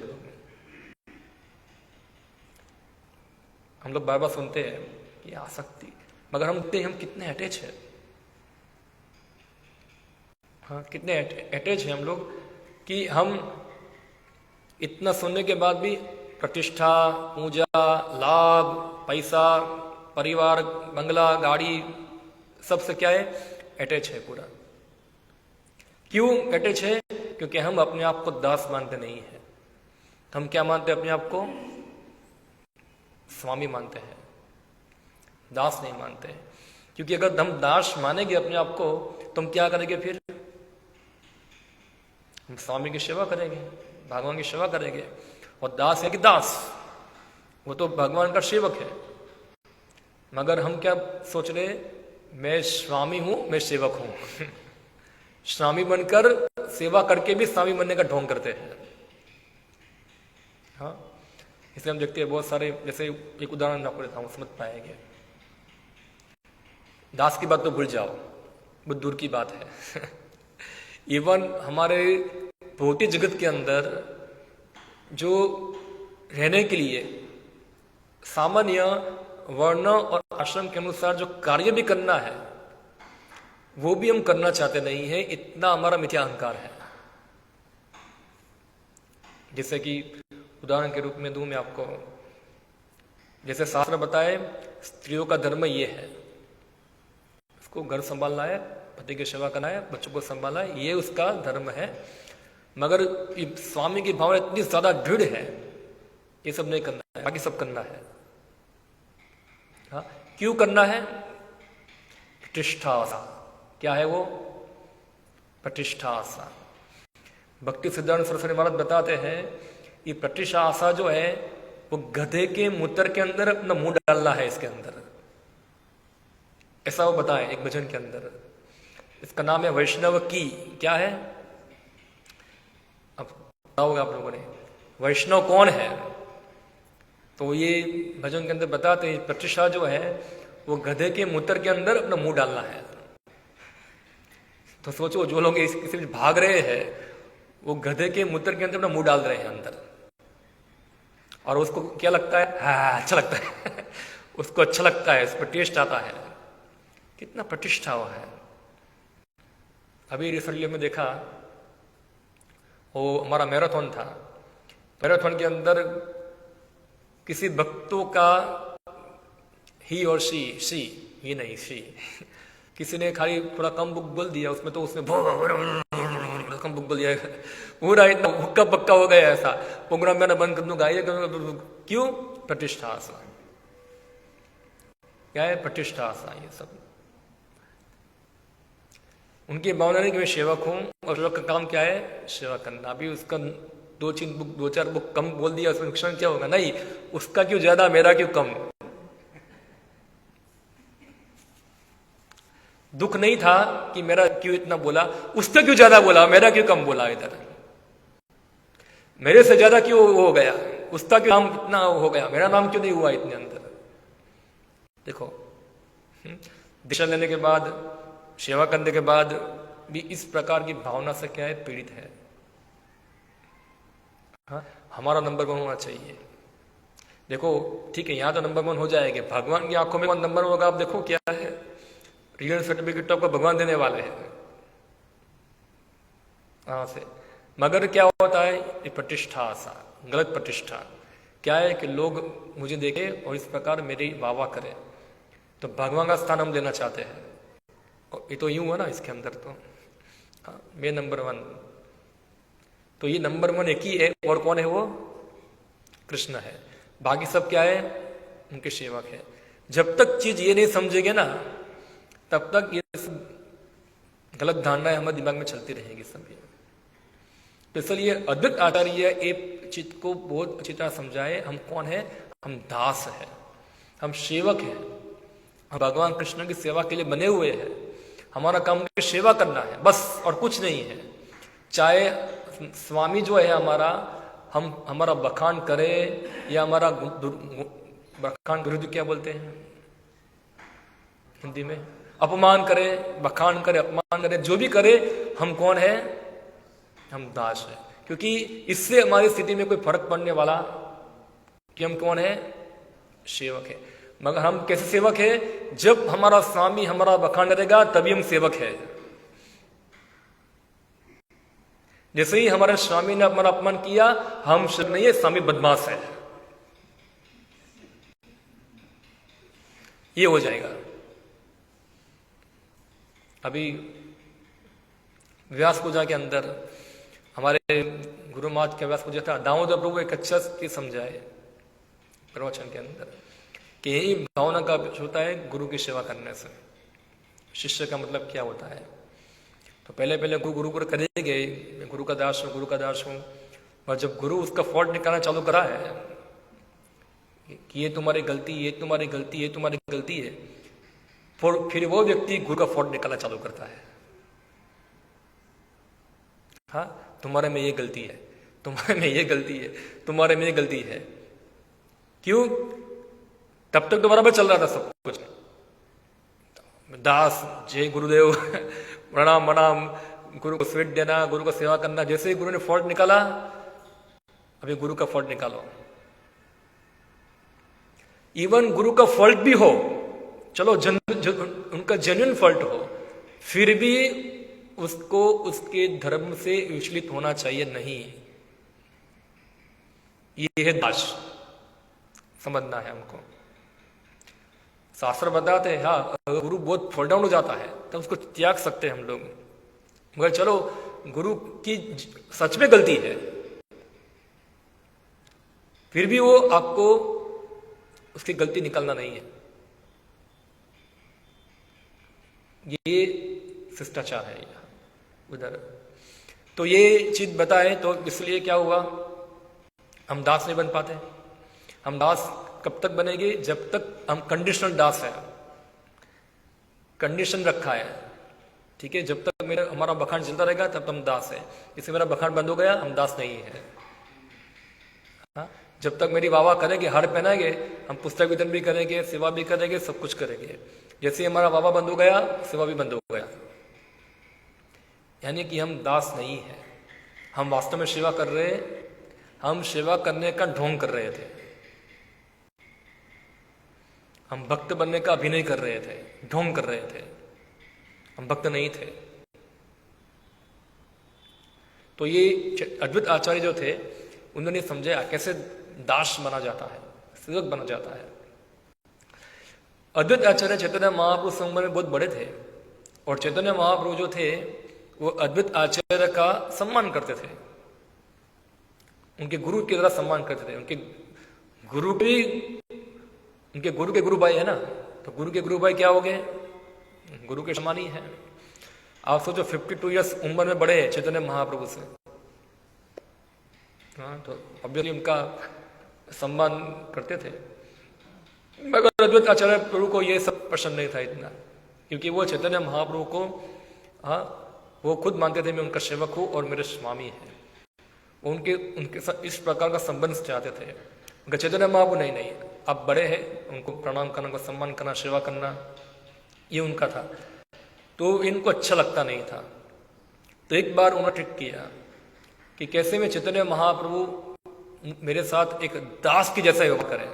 हम लोग बार बार सुनते हैं कि आसक्ति, मगर हम देखते हैं हम कितने अटैच हैं। हाँ, कितने अटैच हैं हम लोग कि हम इतना सुनने के बाद भी प्रतिष्ठा, पूजा, लाभ, पैसा, परिवार, बंगला, गाड़ी, सबसे क्या है? अटैच है पूरा। क्यों अटैच है? क्योंकि हम अपने आप को दास मानते नहीं है। हम क्या मानते हैं? अपने आप को स्वामी मानते हैं, दास नहीं मानते हैं। क्योंकि अगर हम दास मानेंगे अपने आप को, तो हम क्या करेंगे? फिर हम स्वामी की सेवा करेंगे, भगवान की सेवा करेंगे। और दास है कि दास, वो तो भगवान का सेवक है। मगर हम क्या सोच रहे? मैं स्वामी हूं, मैं सेवक हूं। स्वामी बनकर सेवा करके भी स्वामी बनने का ढोंग करते हैं। हाँ, इसलिए हम देखते हैं बहुत सारे, जैसे एक उदाहरण आपको देता हूँ, समझ पाएंगे। दास की बात तो भूल जाओ, बहुत दूर की बात है। इवन हमारे भौतिक जगत के अंदर जो रहने के लिए सामान्य वर्ण और आश्रम के अनुसार जो कार्य भी करना है वो भी हम करना चाहते नहीं है, इतना हमारा मिथ्या अहंकार है। जैसे कि उदाहरण के रूप में दूं मैं आपको, जैसे शास्त्र बताए स्त्रियों का धर्म ये है, उसको घर संभालना है, पति की सेवा करना है, बच्चों को संभालना है, ये उसका धर्म है। मगर स्वामी की भावना इतनी ज्यादा दृढ़ है, ये सब नहीं करना है, बाकी सब करना है। हाँ, क्यों करना है? प्रतिष्ठा आशा। क्या है वो? प्रतिष्ठा आशा। भक्ति सिद्धांत सरस्वती महाराज बताते हैं ये प्रतिष्ठा आशा जो है वो गधे के मूत्र के अंदर अपना मुंह डालना है इसके अंदर, ऐसा वो बताए एक भजन के अंदर। इसका नाम है वैष्णव की। क्या है? अब बताओगे आप लोगों ने, वैष्णव कौन है? तो ये भजन के अंदर बताते हैं प्रतिष्ठा जो है वो गधे के मूत्र के अंदर अपना मुंह डालना है। तो सोचो जो लोग किसी में भाग रहे हैं वो गधे के मूत्र के अंदर अपना मुंह डाल रहे हैं अंदर, और उसको क्या लगता है? हाँ, अच्छा लगता है। उसको अच्छा लगता है, उस पर टेस्ट आता है, कितना प्रतिष्ठा हुआ है। अभी रिसेंटली में देखा, वो हमारा मैराथन था, मैराथन के अंदर किसी भक्तों का ही और शी ही नहीं शी किसी ने खाली थोड़ा कम बुक बोल दिया उसमें, तो उसने कम बुक बोल दिया, पूरा इतना हुक्का पक्का हो गया ऐसा, प्रोग्राम मैंने बंद कर दूंगा। क्यों? प्रतिष्ठा आशा। क्या है? प्रतिष्ठा आशा। ये सब उनकी भावना नहीं कि मैं सेवक हूं, और सेवक का काम क्या है? सेवा करना। अभी उसका दो चार बुक कम बोल दिया, उसमें नुकसान क्या होगा? नहीं, उसका क्यों ज्यादा, मेरा क्यों कम? दुख नहीं था कि मेरा क्यों इतना बोला, उसका क्यों ज्यादा बोला, मेरा क्यों कम बोला, इधर मेरे से ज्यादा क्यों हो गया, उसका क्यों नाम इतना हो गया, मेरा नाम क्यों नहीं हुआ इतने अंदर। देखो, दिशा लेने के बाद, सेवा करने के बाद भी इस प्रकार की भावना से क्या है? पीड़ित है। हाँ, हमारा नंबर वन होना चाहिए। देखो ठीक है, यहां तो नंबर वन हो जाएंगे, भगवान की आंखों में कौन नंबर होगा? आप देखो क्या है, रियल सर्टिफिकेट तो आपको भगवान देने वाले हैं कहां से। मगर क्या होता है? ये प्रतिष्ठा आशा, गलत प्रतिष्ठा। क्या है कि लोग मुझे देखे और इस प्रकार मेरी वाह करें, तो भगवान का स्थान हम लेना चाहते हैं। और ये तो यूं हुआ ना इसके अंदर, तो हाँ, मैं नंबर वन। तो ये नंबर वन एक ही है, और कौन है वो? कृष्ण है। बाकी सब क्या है? उनके सेवक है। जब तक चीज ये नहीं समझेंगे ना, तब तक ये गलत धारणाएं हमारे दिमाग में चलती रहेगी सब। तो इसलिए अद्वैत आचार्य एक चीज को बहुत अच्छी तरह समझाए, हम कौन है? हम दास है, हम सेवक है, हम भगवान कृष्ण की सेवा के लिए बने हुए हैं। हमारा काम उनकी सेवा करना है बस, और कुछ नहीं है। चाहे स्वामी जो है हमारा, हमारा बखान करे या हमारा बखान विरुद्ध क्या बोलते हैं हिंदी में, अपमान करे, बखान करे, अपमान करे, जो भी करे, हम कौन है? हम दास है। क्योंकि इससे हमारी स्थिति में कोई फर्क पड़ने वाला कि हम कौन है? सेवक है। मगर हम कैसे सेवक है? जब हमारा स्वामी हमारा बखान करेगा तभी हम सेवक है। जैसे ही हमारे स्वामी ने हमारा अपमान किया, हम सेवक नहीं है, स्वामी बदमाश है, ये हो जाएगा। अभी व्यास पूजा के अंदर हमारे गुरु महाराज के व्यास पूजा था, दामोदर प्रभु एक अच्छा चीज समझाए प्रवचन के अंदर कि यही भावना का होता है गुरु की सेवा करने से। शिष्य का मतलब क्या होता है? तो पहले पहले गुरु को करेंगे, गुरु का दास हूं, गुरु का दास हूं, और जब गुरु उसका फॉल्ट निकालना चालू करा है कि ये तुम्हारी गलती, ये तुम्हारी गलती, ये तुम्हारी गलती है, फिर वो व्यक्ति गुरु का फॉल्ट निकालना चालू करता है। हाँ, तुम्हारे में ये गलती है, तुम्हारे में ये गलती है, तुम्हारे में ये गलती है। क्यों? तब तक तो बराबर चल रहा था सब कुछ। दास, जय गुरुदेव, प्रणाम प्रणाम, गुरु को स्वीट देना, गुरु को सेवा करना। जैसे ही गुरु ने फॉल्ट निकाला, अभी गुरु का फॉल्ट निकालो। इवन गुरु का फॉल्ट भी हो, चलो उनका जेन्युइन फॉल्ट हो, फिर भी उसको उसके धर्म से विचलित होना चाहिए नहीं। ये है दास, समझना है हमको। शास्त्र बताते हैं हाँ, अगर गुरु बहुत फॉल डाउन हो जाता है तो उसको त्याग सकते हैं हम लोग, मगर चलो गुरु की सच में गलती है, फिर भी वो आपको उसकी गलती निकालना नहीं है। ये शिष्टाचार है यहाँ उधर। तो ये चीज बताए तो इसलिए क्या हुआ, हम दास नहीं बन पाते। हम दास कब तक बनेंगे? जब तक हम कंडीशनल दास है, कंडीशन रखा है, ठीक है। जब तक मेरा हमारा बखान चलता रहेगा तब हम दास है। इससे मेरा बखान बंद हो गया, हम दास नहीं है। हाँ? जब तक मेरी वाह करेंगे, हार पहनाएंगे, हम पुस्तक वितरण भी करेंगे, सेवा भी करेंगे, सब कुछ करेंगे। जैसे हमारा वाह बंद हो गया, सेवा भी बंद हो गया। यानी कि हम दास नहीं है, हम वास्तव में सेवा कर रहे हैं। हम सेवा करने का ढोंग कर रहे थे, हम भक्त बनने का अभिनय कर रहे थे, ढोंग कर रहे थे, हम भक्त नहीं थे। तो ये अद्वैत आचार्य जो थे, उन्होंने समझा कैसे दास बना जाता है, सेवक बना जाता है। अद्वैत आचार्य चैतन्य महाप्रभु संग में बहुत बड़े थे, और चैतन्य महाप्रभु जो थे वो अद्वैत आचार्य का सम्मान करते थे, उनके गुरु की तरह सम्मान करते थे। उनके गुरु भी उनके गुरु के गुरु भाई है ना, तो गुरु के गुरु भाई क्या हो गए? गुरु के समान ही है। आप सोचो 52 ईयर्स उम्र में बड़े चैतन्य महाप्रभु से, हाँ, तो ऑब्वियसली उनका सम्मान करते थे। मगर अद्वैत आचार्य प्रभु को ये सब पसंद नहीं था इतना, क्योंकि वो चैतन्य महाप्रभु को हाँ वो खुद मानते थे मैं उनका सेवक हूँ और मेरे स्वामी है। उनके उनके साथ इस प्रकार का संबंध चाहते थे। उनका चैतन्य महाप्रभु नहीं, आप बड़े हैं, उनको प्रणाम करना, उनको सम्मान करना, सेवा करना, ये उनका था। तो इनको अच्छा लगता नहीं था। तो एक बार उन्होंने ट्रिक किया कि कैसे में चैतन्य महाप्रभु मेरे साथ एक दास की जैसा योगा करें।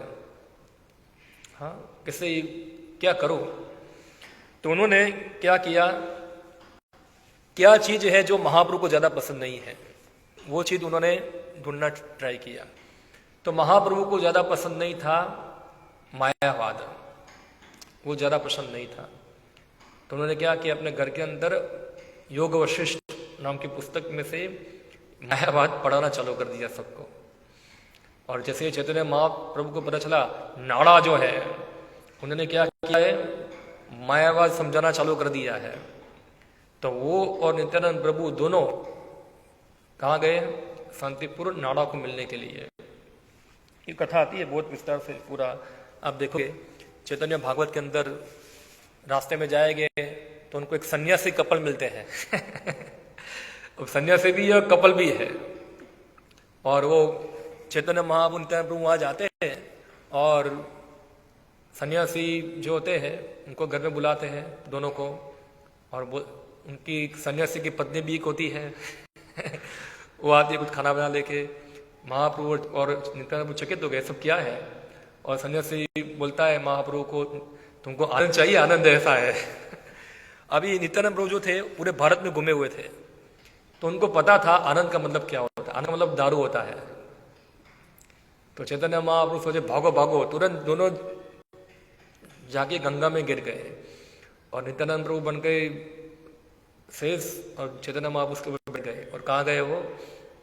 हाँ, कैसे क्या करो? तो उन्होंने क्या किया, क्या चीज है जो महाप्रभु को ज्यादा पसंद नहीं है, वो चीज उन्होंने ढूंढना ट्राई किया। तो महाप्रभु को ज्यादा पसंद नहीं था मायावाद, वो ज्यादा पसंद नहीं था। तो उन्होंने क्या किया, अपने घर के अंदर योग वशिष्ठ नाम की पुस्तक में से मायावाद पढ़ाना चालू कर दिया सबको। और जैसे चैतन्य महाप्रभु को पता चला नाड़ा जो है, उन्होंने क्या किया है, मायावाद समझाना चालू कर दिया है। तो वो और नित्यानंद प्रभु दोनों कहाँ गए? शांतिपुर नाड़ा को मिलने के लिए। ये कथा आती है बहुत विस्तार से, पूरा आप देखोगे चैतन्य भागवत के अंदर। रास्ते में जाएंगे तो उनको एक सन्यासी कपल मिलते हैं सन्यासी भी है, कपल भी है। और वो चैतन्य महाप्रभु नित्यानंद प्रभु वहां जाते हैं, और सन्यासी जो होते हैं उनको घर में बुलाते हैं दोनों को। और उनकी सन्यासी की पत्नी भी एक होती है वो आती है कुछ खाना बना लेके। महाप्रभु और नित्यानंद प्रभु चकित हो गए, सब क्या है? और सन्यासी बोलता है महाप्रभु को, तुमको आनंद चाहिए, आनंद ऐसा है अभी नित्यानंद प्रभु जो थे पूरे भारत में घूमे हुए थे, तो उनको पता था आनंद का मतलब क्या होता है। आनंद मतलब दारू होता है। तो चैतन्य महाप्रभु सोचे भागो भागो, तुरंत दोनों जाके गंगा में गिर गए। और नित्यानंद प्रभु बन गए शेष, और चैतन्य महाप्रभु उसके ऊपर बैठ गए। और कहाँ गए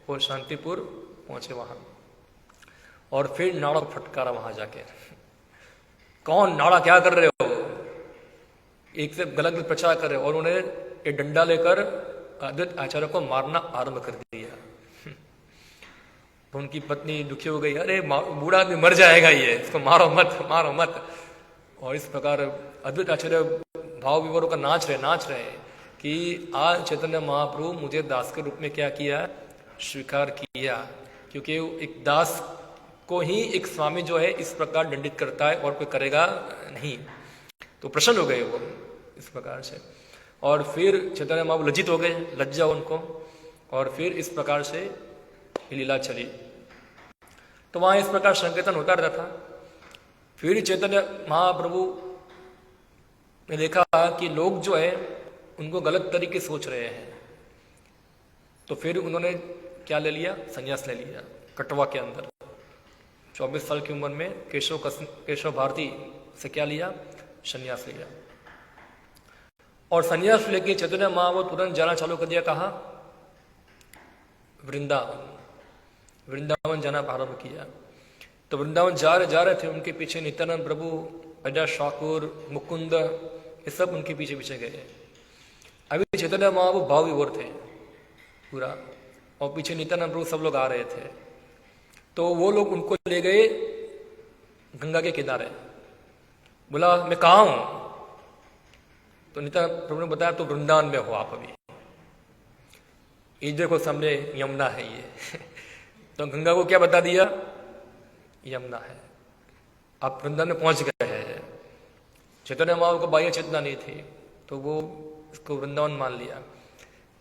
वो शांतिपुर पहुंचे वहां। और फिर नाड़ा को फटकारा वहां जाके, कौन नाड़ा क्या कर रहे हो? एक से गलत प्रचार कर रहे हो। और उन्होंने एक डंडा लेकर अद्वैत आचार्य को मारना आरंभ कर दिया। तो उनकी पत्नी दुखी हो गई, अरे बूढ़ा आदमी मर जाएगा ये, इसको मारो मत, मारो मत। और इस प्रकार अद्वैत आचार्य भाव विवरों का नाच रहे कि आज चैतन्य महाप्रभु मुझे दास के रूप में क्या किया, स्वीकार किया। क्योंकि एक दास को ही एक स्वामी जो है इस प्रकार दंडित करता है और कोई करेगा नहीं। तो प्रसन्न हो गए वो इस प्रकार से। और फिर चैतन्य महाप्रभु लज्जित हो गए, लज्जा उनको, और फिर इस प्रकार से लीला चली। तो वहां इस प्रकार संकीर्तन होता रहता था। फिर चैतन्य महाप्रभु ने देखा कि लोग जो है उनको गलत तरीके सोच रहे हैं, तो फिर उन्होंने क्या ले लिया, संन्यास ले लिया कटवा के अंदर। 24 साल की उम्र में केशव भारती से क्या लिया, संन्यास लिया। और संन्यास लेके चैतन्य महाप्रभु तुरंत जाना चालू कर दिया, कहा, वृंदावन जाना प्रारंभ किया। तो वृंदावन जा रहे थे, उनके पीछे नित्यानंद प्रभु, अजय ठाकुर, मुकुंद, ये सब उनके पीछे पीछे गए। अभी चैतन्य महाप्रभु भाव विभोर थे पूरा, और पीछे नित्यानंद प्रभु सब लोग आ रहे थे। तो वो लोग उनको ले गए गंगा के किनारे। बोला, मैं कहाँ हूं? तो नित्यानंद प्रभु ने बताया, तो वृंदावन में हो आप अभी, ये देखो सामने यमुना है ये। तो गंगा को क्या बता दिया, यमुना है, आप वृंदावन में पहुंच गए हैं। चैतन्य महाप्रभु को बाह्य चेतना नहीं थी, तो वो इसको वृंदावन मान लिया।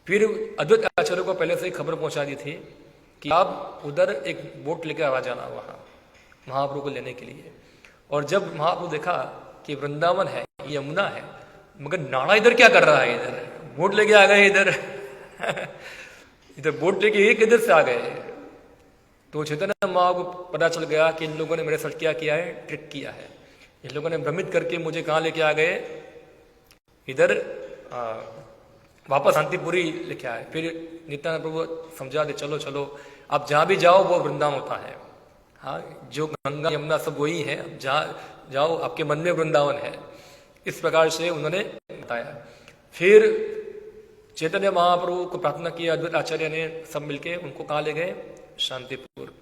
फिर अद्वैत आचार्य को पहले से ही खबर पहुंचा दी थी कि आप उधर एक बोट लेकर आ जाना वहां महाप्रभु को लेने के लिए। और जब महाप्रभु देखा कि वृंदावन है, यमुना है, मगर नाड़ा इधर क्या कर रहा है, इधर बोट लेके आ गए, इधर इधर बोट लेके एक इधर से आ गए। तो चैतन्य महाप्रभु को पता चल गया कि इन लोगों ने मेरे साथ क्या किया है, ट्रिक किया है। इन लोगों ने भ्रमित करके मुझे कहाँ लेके आ गए, इधर वापस शांतिपुरी लेके आए। फिर नित्यानंद प्रभु समझा दे, चलो चलो आप जहाँ भी जाओ वो वृंदावन होता है। हाँ, जो गंगा यमुना सब वही है, अब जहाँ जाओ आपके मन में वृंदावन है। इस प्रकार से उन्होंने बताया। फिर चैतन्य महाप्रभु को प्रार्थना किया, अद्वैत आचार्य ने सब मिलके उनको कहाँ ले गए, शांतिपुर।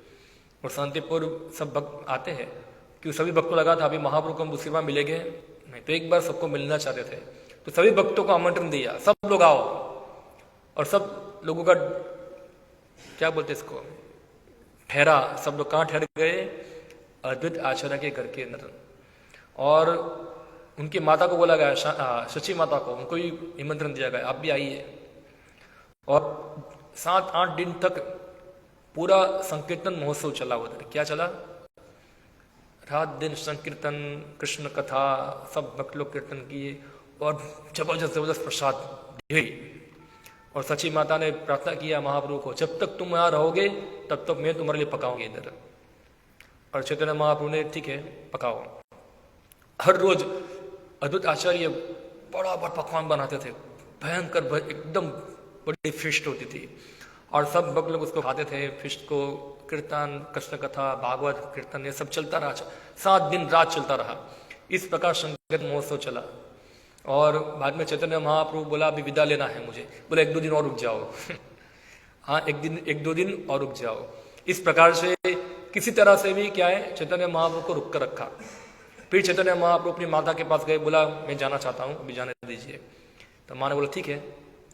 और शांतिपुर सब भक्त आते हैं, क्योंकि सभी भक्तों लगा था अभी महाप्रभु को हम दूसरी बार मिलेंगे नहीं, तो एक बार सबको मिलना चाहते थे। तो सभी भक्तों को आमंत्रण दिया, सब लोग आओ। और सब लोगों का क्या बोलते इसको, ठहरा, सब लोग कहाँ ठहर गए, अद्वैत आचार्य के घर के अंदर। और उनकी माता को बोला गया, शची माता को, उनको भी निमंत्रण दिया गया, आप भी आइए। और 7-8 दिन तक पूरा संकीर्तन महोत्सव चला उधर। क्या चला, रात दिन संकीर्तन, कृष्ण कथा, सब भक्त लोग कीर्तन किए और जबरदस्त प्रसाद दिए। और सची माता ने प्रार्थना किया महाप्रभु को, जब तक तुम यहाँ रहोगे तब तक मैं तुम्हारे लिए पकाऊंगी इधर। और चैतन्य महाप्रभु ने, ठीक है पकाओ। हर रोज अद्वैत आचार्य बड़ा बड़ा पकवान बनाते थे, भयंकर, एकदम बड़ी फिस्ट होती थी, और सब भक्त लोग उसको खाते थे, फिस्ट को। कीर्तन, कृष्ण कथा, भागवत कीर्तन, ये सब चलता रहा, 7 दिन रात चलता रहा। इस प्रकार संकीर्तन महोत्सव चला। और बाद में चैतन्य महाप्रभु बोला, अभी विदा लेना है मुझे। बोला, 1-2 दिन और रुक जाओ। हाँ, 1-2 दिन और रुक जाओ। इस प्रकार से किसी तरह से भी क्या है, चैतन्य महाप्रभु को रुक कर रखा। फिर चैतन्य महाप्रभु अपनी माता के पास गए, बोला, मैं जाना चाहता हूँ, अभी जाने दीजिए। तो माँ ने बोला, ठीक है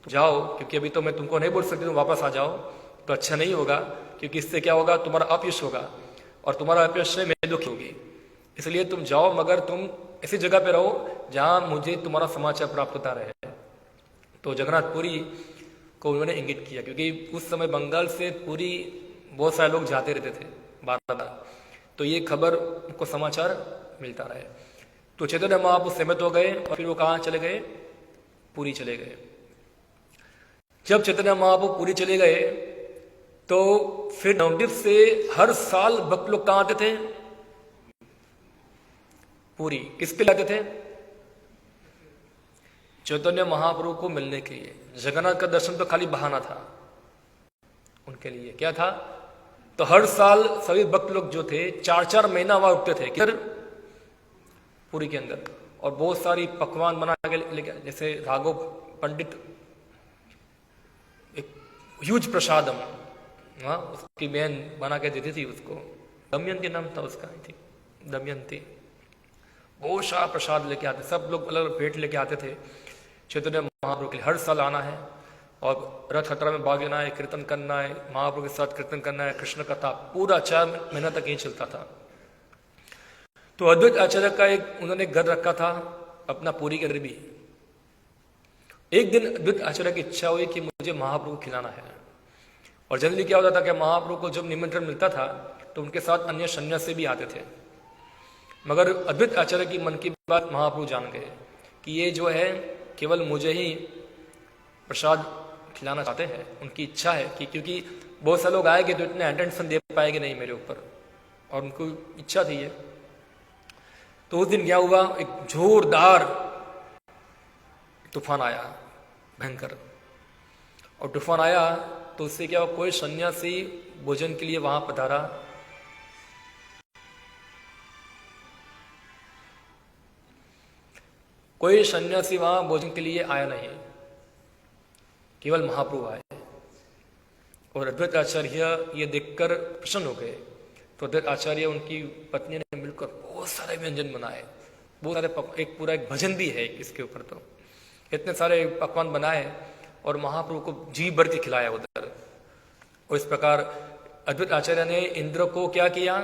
तो जाओ, क्योंकि अभी तो मैं तुमको नहीं बोल सकती, तुम वापस आ जाओ तो अच्छा नहीं होगा, क्योंकि इससे क्या होगा, तुम्हारा अपयश होगा, और तुम्हारा अपयश से मैं दुखी होगी। इसलिए तुम जाओ, मगर तुम ऐसी जगह पे रहो जहां मुझे तुम्हारा समाचार प्राप्त होता रहे। तो जगन्नाथपुरी को उन्होंने इंगित किया, क्योंकि उस समय बंगाल से पूरी बहुत सारे लोग जाते रहते थे बार-बार, तो ये खबर उनको समाचार मिलता रहे। तो चैतन्य महाप्रभु सहमत हो गए, और फिर वो कहाँ चले गए, पुरी चले गए। जब चैतन्य महाप्रभु पुरी चले गए, तो फिर नवद्वीप से हर साल भक्त लोग कहाँ आते थे, पुरी। किसके लिए आते थे, चैतन्य महाप्रभु को मिलने के लिए। जगन्नाथ का दर्शन तो खाली बहाना था उनके लिए। क्या था, तो हर साल सभी भक्त लोग जो थे 4-4 महीना वहां रुकते थे किधर, पुरी के अंदर। और बहुत सारी पकवान बना के लेके, जैसे राघव पंडित एक ह्यूज प्रसादम, हाँ, उसकी बहन बना के देती थी उसको, दमयंती नाम था उसका, आई थी दमयंती। बहुत सारा प्रसाद लेके आते, सब लोग अलग अलग भेंट लेके आते थे चैतन्य महाप्रभु के लिए। हर साल आना है, और रथ यात्रा में भाग लेना है, कीर्तन करना है, महाप्रभु के साथ कीर्तन करना है, कृष्ण कथा पूरा 4 महीना तक यही चलता था। तो अद्वैत आचार्य का एक उन्होंने घर रखा था अपना पूरी के भी। एक दिन अद्वैत आचार्य की इच्छा हुई कि मुझे महाप्रभु खिलाना है। और जनरली क्या होता था कि महाप्रभु को जब निमंत्रण मिलता था तो उनके साथ अन्य सन्यासी भी आते थे, मगर अद्वैत आचार्य की मन की बात महाप्रभु जान गए कि ये जो है केवल मुझे ही प्रसाद खिलाना चाहते हैं। उनकी इच्छा है कि क्योंकि बहुत से लोग आएंगे तो इतने अटेंशन दे पाएंगे नहीं मेरे ऊपर, और उनको इच्छा थी ये। तो उस दिन क्या हुआ, एक जोरदार तूफान आया, भयंकर। और तूफान आया तो उससे क्या हुआ, कोई सन्यासी भोजन के लिए वहां पधारा, कोई सन्यासी वहां भोजन के लिए आया नहीं, केवल महाप्रभु आए। और अद्वैत आचार्य ये देखकर प्रसन्न हो गए। तो अद्वैत आचार्य उनकी पत्नी ने मिलकर बहुत सारे व्यंजन बनाए, बहुत सारे एक पूरा एक भजन भी है इसके ऊपर। तो इतने सारे पकवान बनाए और महाप्रभु को जी भर के खिलाया उधर। और इस प्रकार अद्वैत आचार्य ने इंद्र को क्या किया,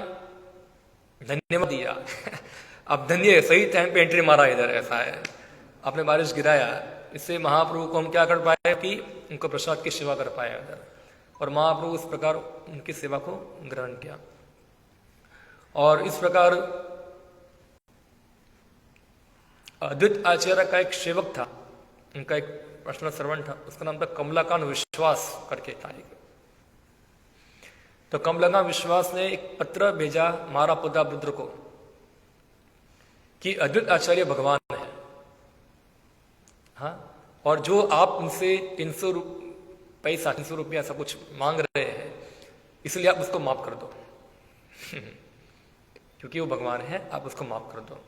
धन्यवाद दिया। अब धन्य सही टाइम पे एंट्री मारा इधर, ऐसा है, आपने बारिश गिराया। इससे महाप्रभु को हम क्या कर पाए कि उनको प्रसाद की सेवा कर पाए उधर। और महाप्रभु इस प्रकार उनकी सेवा को ग्रहण किया। और इस प्रकार अद्वैत आचार्य का एक सेवक था, उनका एक पर्सनल सर्वेंट था, उसका नाम था कमलाकांत विश्वास करके था एक। तो कमलाकांत विश्वास ने एक पत्र भेजा मारापुदा रुद्र को कि अद्वैत आचार्य भगवान है, हाँ, और जो आप उनसे 300 पैसा 300 रुपया ऐसा कुछ मांग रहे हैं, इसलिए आप उसको माफ कर दो। क्योंकि वो भगवान है, आप उसको माफ कर दो।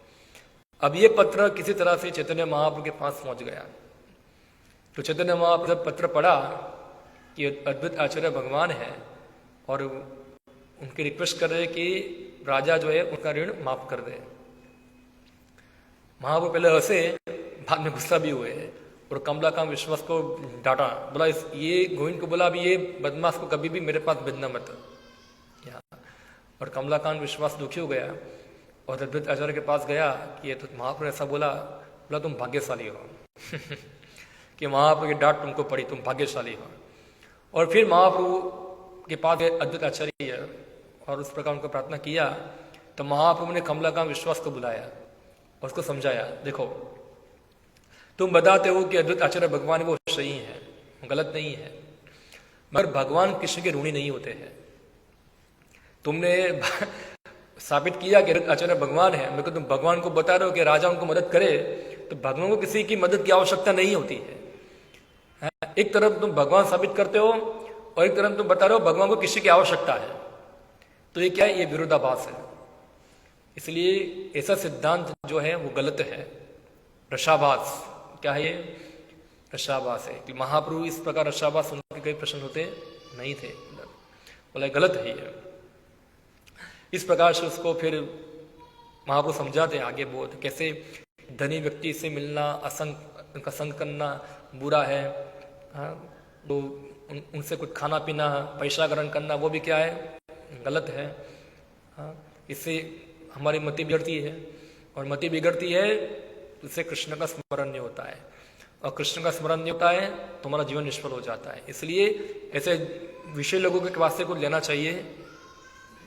अब ये पत्र किसी तरह से चैतन्य महाप्रभु के पास पहुंच गया। तो चैतन्य महाप्रभु जब पत्र पढ़ा कि अद्वैत आचार्य भगवान है और उनकी रिक्वेस्ट कर रहे कि राजा जो है उनका ऋण माफ कर दे। महाप्रभु पहले हंसे, बाद में गुस्सा भी हुए और कमलाकांत विश्वास को डांटा, बोला ये गोविंद को बोला अभी ये बदमाश को कभी भी मेरे पास भेजना मत। और कमलाकांत विश्वास दुखी हो गया और अद्वैत आचार्य के पास गया कि ये तो महाप्रभु ने ऐसा बोला तुम भाग्यशाली हो कि महाप्रभु की डांट तुमको पड़ी, तुम भाग्यशाली हो। और फिर महाप्रभु के पास गए अद्वैत आचार्य और उस प्रकार उनको प्रार्थना किया। तो महाप्रभु ने कमलाकांत विश्वास को बुलाया और उसको समझाया, देखो तुम बताते हो कि अद्वैत आचार्य भगवान वो सही है, गलत नहीं है, मगर भगवान किसी के ऋणी नहीं होते हैं। तुमने साबित किया कि आचार्य भगवान है, मगर तुम भगवान को बता रहे हो कि राजा उनको मदद करे, तो भगवान को किसी की मदद की आवश्यकता नहीं होती है। एक तरफ तुम भगवान साबित करते हो और एक तरफ तुम बता रहे हो भगवान को किसी की आवश्यकता है, तो ये क्या है, ये विरोधाभास है। इसलिए ऐसा सिद्धांत जो है वो गलत है, रसाभास। क्या है ये, रसाभास है। कि महाप्रभु इस प्रकार रसाभास उनके कई प्रश्न होते नहीं थे, बोला गलत है ये। इस प्रकार से उसको फिर महाप्रभु समझाते हैं आगे बहुत, कैसे धनी व्यक्ति से मिलना, उनका संग करना बुरा है, हाँ, तो उनसे कुछ खाना पीना, पैसा ग्रहण करना वो भी क्या है, गलत है। हाँ, इससे हमारी मति बिगड़ती है और मति बिगड़ती है तो इससे कृष्ण का स्मरण नहीं होता है, और कृष्ण का स्मरण नहीं होता है तो हमारा जीवन निष्फल हो जाता है। इसलिए ऐसे विषय लोगों के वास्ते को लेना चाहिए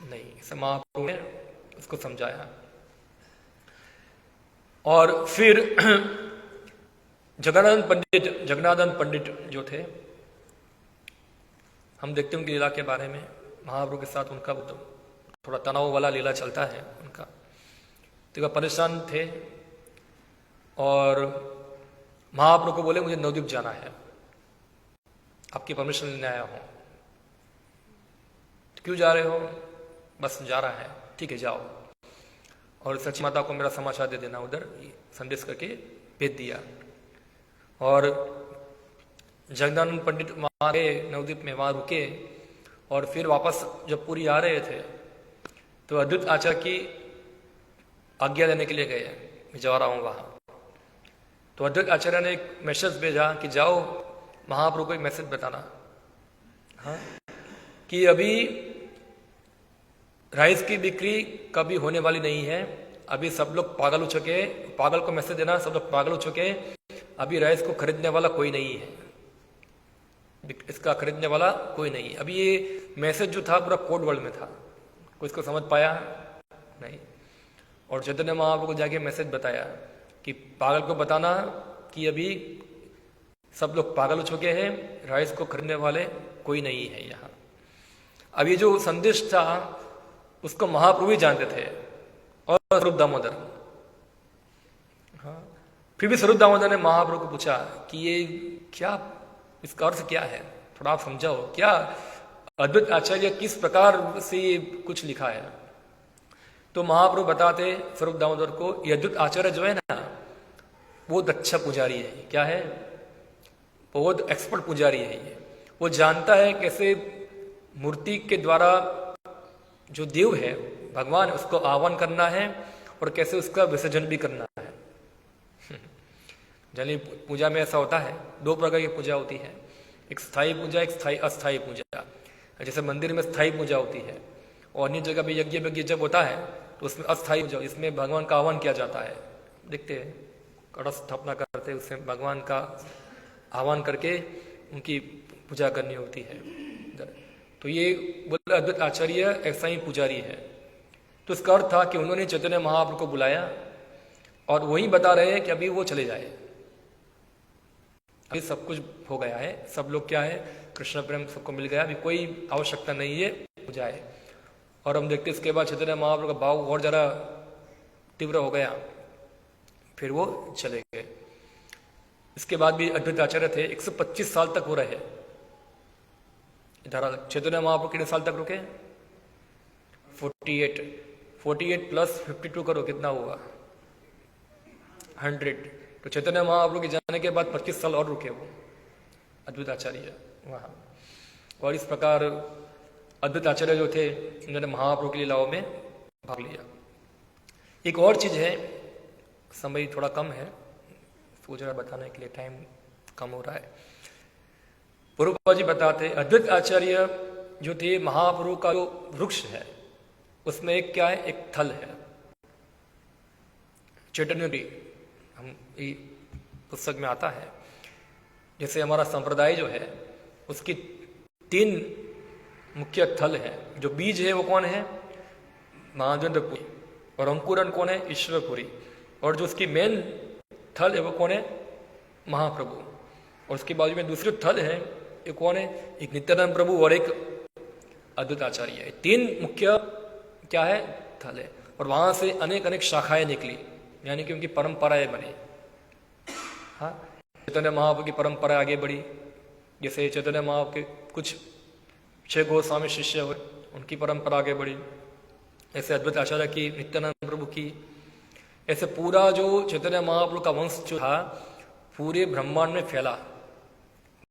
नहीं। इसे महाप्रभु ने उसको समझाया। और फिर जगन्नाथ पंडित जो थे, हम देखते हैं उनकी लीला के बारे में, महाप्रभु के साथ उनका थोड़ा तनाव वाला लीला चलता है उनका। तो परेशान थे और महाप्रभु को बोले मुझे नवद्वीप जाना है, आपकी परमिशन लेने आया हूं। तो क्यों जा रहे हो, बस जा रहा है, ठीक है जाओ। और सची माता को मेरा समाचार दे देना, उधर संदेश करके भेज दिया। और जगदानंद पंडित वहां गए नवद्वीप में, वहां रुके और फिर वापस जब पूरी आ रहे थे तो अद्वैत आचार्य की आज्ञा लेने के लिए गए, मैं जा रहा हूं वहां। तो अद्वैत आचार्य ने एक मैसेज भेजा कि जाओ महाप्रभु को एक मैसेज बताना, हाँ, कि अभी राइस की बिक्री कभी होने वाली नहीं है, अभी सब लोग पागल हो चुके, पागल को मैसेज देना, सब लोग पागल हो चुके, अभी राइस को खरीदने वाला कोई नहीं है, इसका खरीदने वाला कोई नहीं। अभी ये मैसेज जो था पूरा कोड वर्ड में था, कोई इसको समझ पाया नहीं। और चैतन्य महाप्रभु को जाके मैसेज बताया कि पागल को बताना कि अभी सब लोग पागल हो चुके हैं, राइस को खरीदने वाले कोई नहीं है यहाँ। अब ये जो संदेश था उसको महाप्रभु ही जानते थे और स्वरूप दामोदर, हाँ, फिर भी स्वरूप दामोदर ने महाप्रभु को पूछा कि ये क्या, इसका अर्थ क्या है, थोड़ा आप समझाओ, क्या अद्वैत आचार्य किस प्रकार से ये कुछ लिखा है। तो महाप्रभु बताते स्वरूप दामोदर को, ये अद्वैत आचार्य जो है ना बहुत अच्छा पुजारी है, क्या है, बहुत एक्सपर्ट पुजारी है ये, वो जानता है कैसे मूर्ति के द्वारा जो देव है भगवान उसको आह्वान करना है और कैसे उसका विसर्जन भी करना है। जली पूजा में ऐसा होता है, दो प्रकार की पूजा होती है, एक स्थायी पूजा, एक अस्थायी पूजा। जैसे मंदिर में स्थायी पूजा होती है और अन्य जगह भी यज्ञ जब होता है तो उसमें अस्थायी पूजा, इसमें भगवान का आह्वान किया जाता है। देखते हैं कलश स्थापना करते हैं, उसमें भगवान का आह्वान करके उनकी पूजा करनी होती है। तो ये बोले अद्वैत आचार्य ऐसा ही पुजारी है। तो इसका अर्थ था कि उन्होंने चैतन्य महाप्रभु को बुलाया और वही बता रहे हैं कि अभी वो चले जाए, अभी सब कुछ हो गया है, सब लोग क्या है कृष्ण प्रेम सबको मिल गया, अभी कोई आवश्यकता नहीं है हो जाए। और हम देखते इसके बाद चैतन्य महाप्रभु का भाव और जरा तीव्र हो गया, फिर वो चले गए। इसके बाद भी अद्वैत आचार्य थे, 125 साल तक वो रहे। इधर चैतन्य महाप्रभु कितने साल तक रुके, 48 प्लस 52 करो कितना हुआ, 100। तो चैतन्य महाप्रभु के जाने के बाद 25 साल और रुके वो अद्वैत आचार्य वहाँ। और इस प्रकार अद्वैत आचार्य जो थे उन्होंने महाप्रभु की लीलाओं में भाग लिया। एक और चीज है, समय थोड़ा कम है, सोच रहा बताने के लिए टाइम कम हो रहा है। प्रभुपाद जी बताते अद्वैत आचार्य जो थे महाप्रभु का जो वृक्ष है उसमें एक क्या है, एक थल है, चैतन्य हम पुस्तक में आता है। जैसे हमारा संप्रदाय जो है उसकी 3 मुख्य थल है। जो बीज है वो कौन है, महाजेंद्रपुरी, और अंकुरन कौन है, ईश्वरपुरी, और जो उसकी मेन थल है वो कौन है, महाप्रभु। और उसके बाजू में दूसरे थल है, एक कौन है, एक नित्यानंद प्रभु और एक अद्वैत आचार्य है। 3 मुख्य क्या है, थल है। और वहां से अनेक अनेक शाखाएं निकली, यानी कि उनकी परंपराएं बनी। हाँ, चैतन्य महाप्रभु की परंपरा आगे बढ़ी, जैसे चैतन्य महाप्रभु के कुछ 6 गोस्वामी शिष्य हुए, उनकी परंपरा आगे बढ़ी। ऐसे अद्वैत आचार्य की, नित्यानंद प्रभु की, ऐसे पूरा जो चैतन्य महाप्रभु का वंश जो था पूरे ब्रह्मांड में फैला।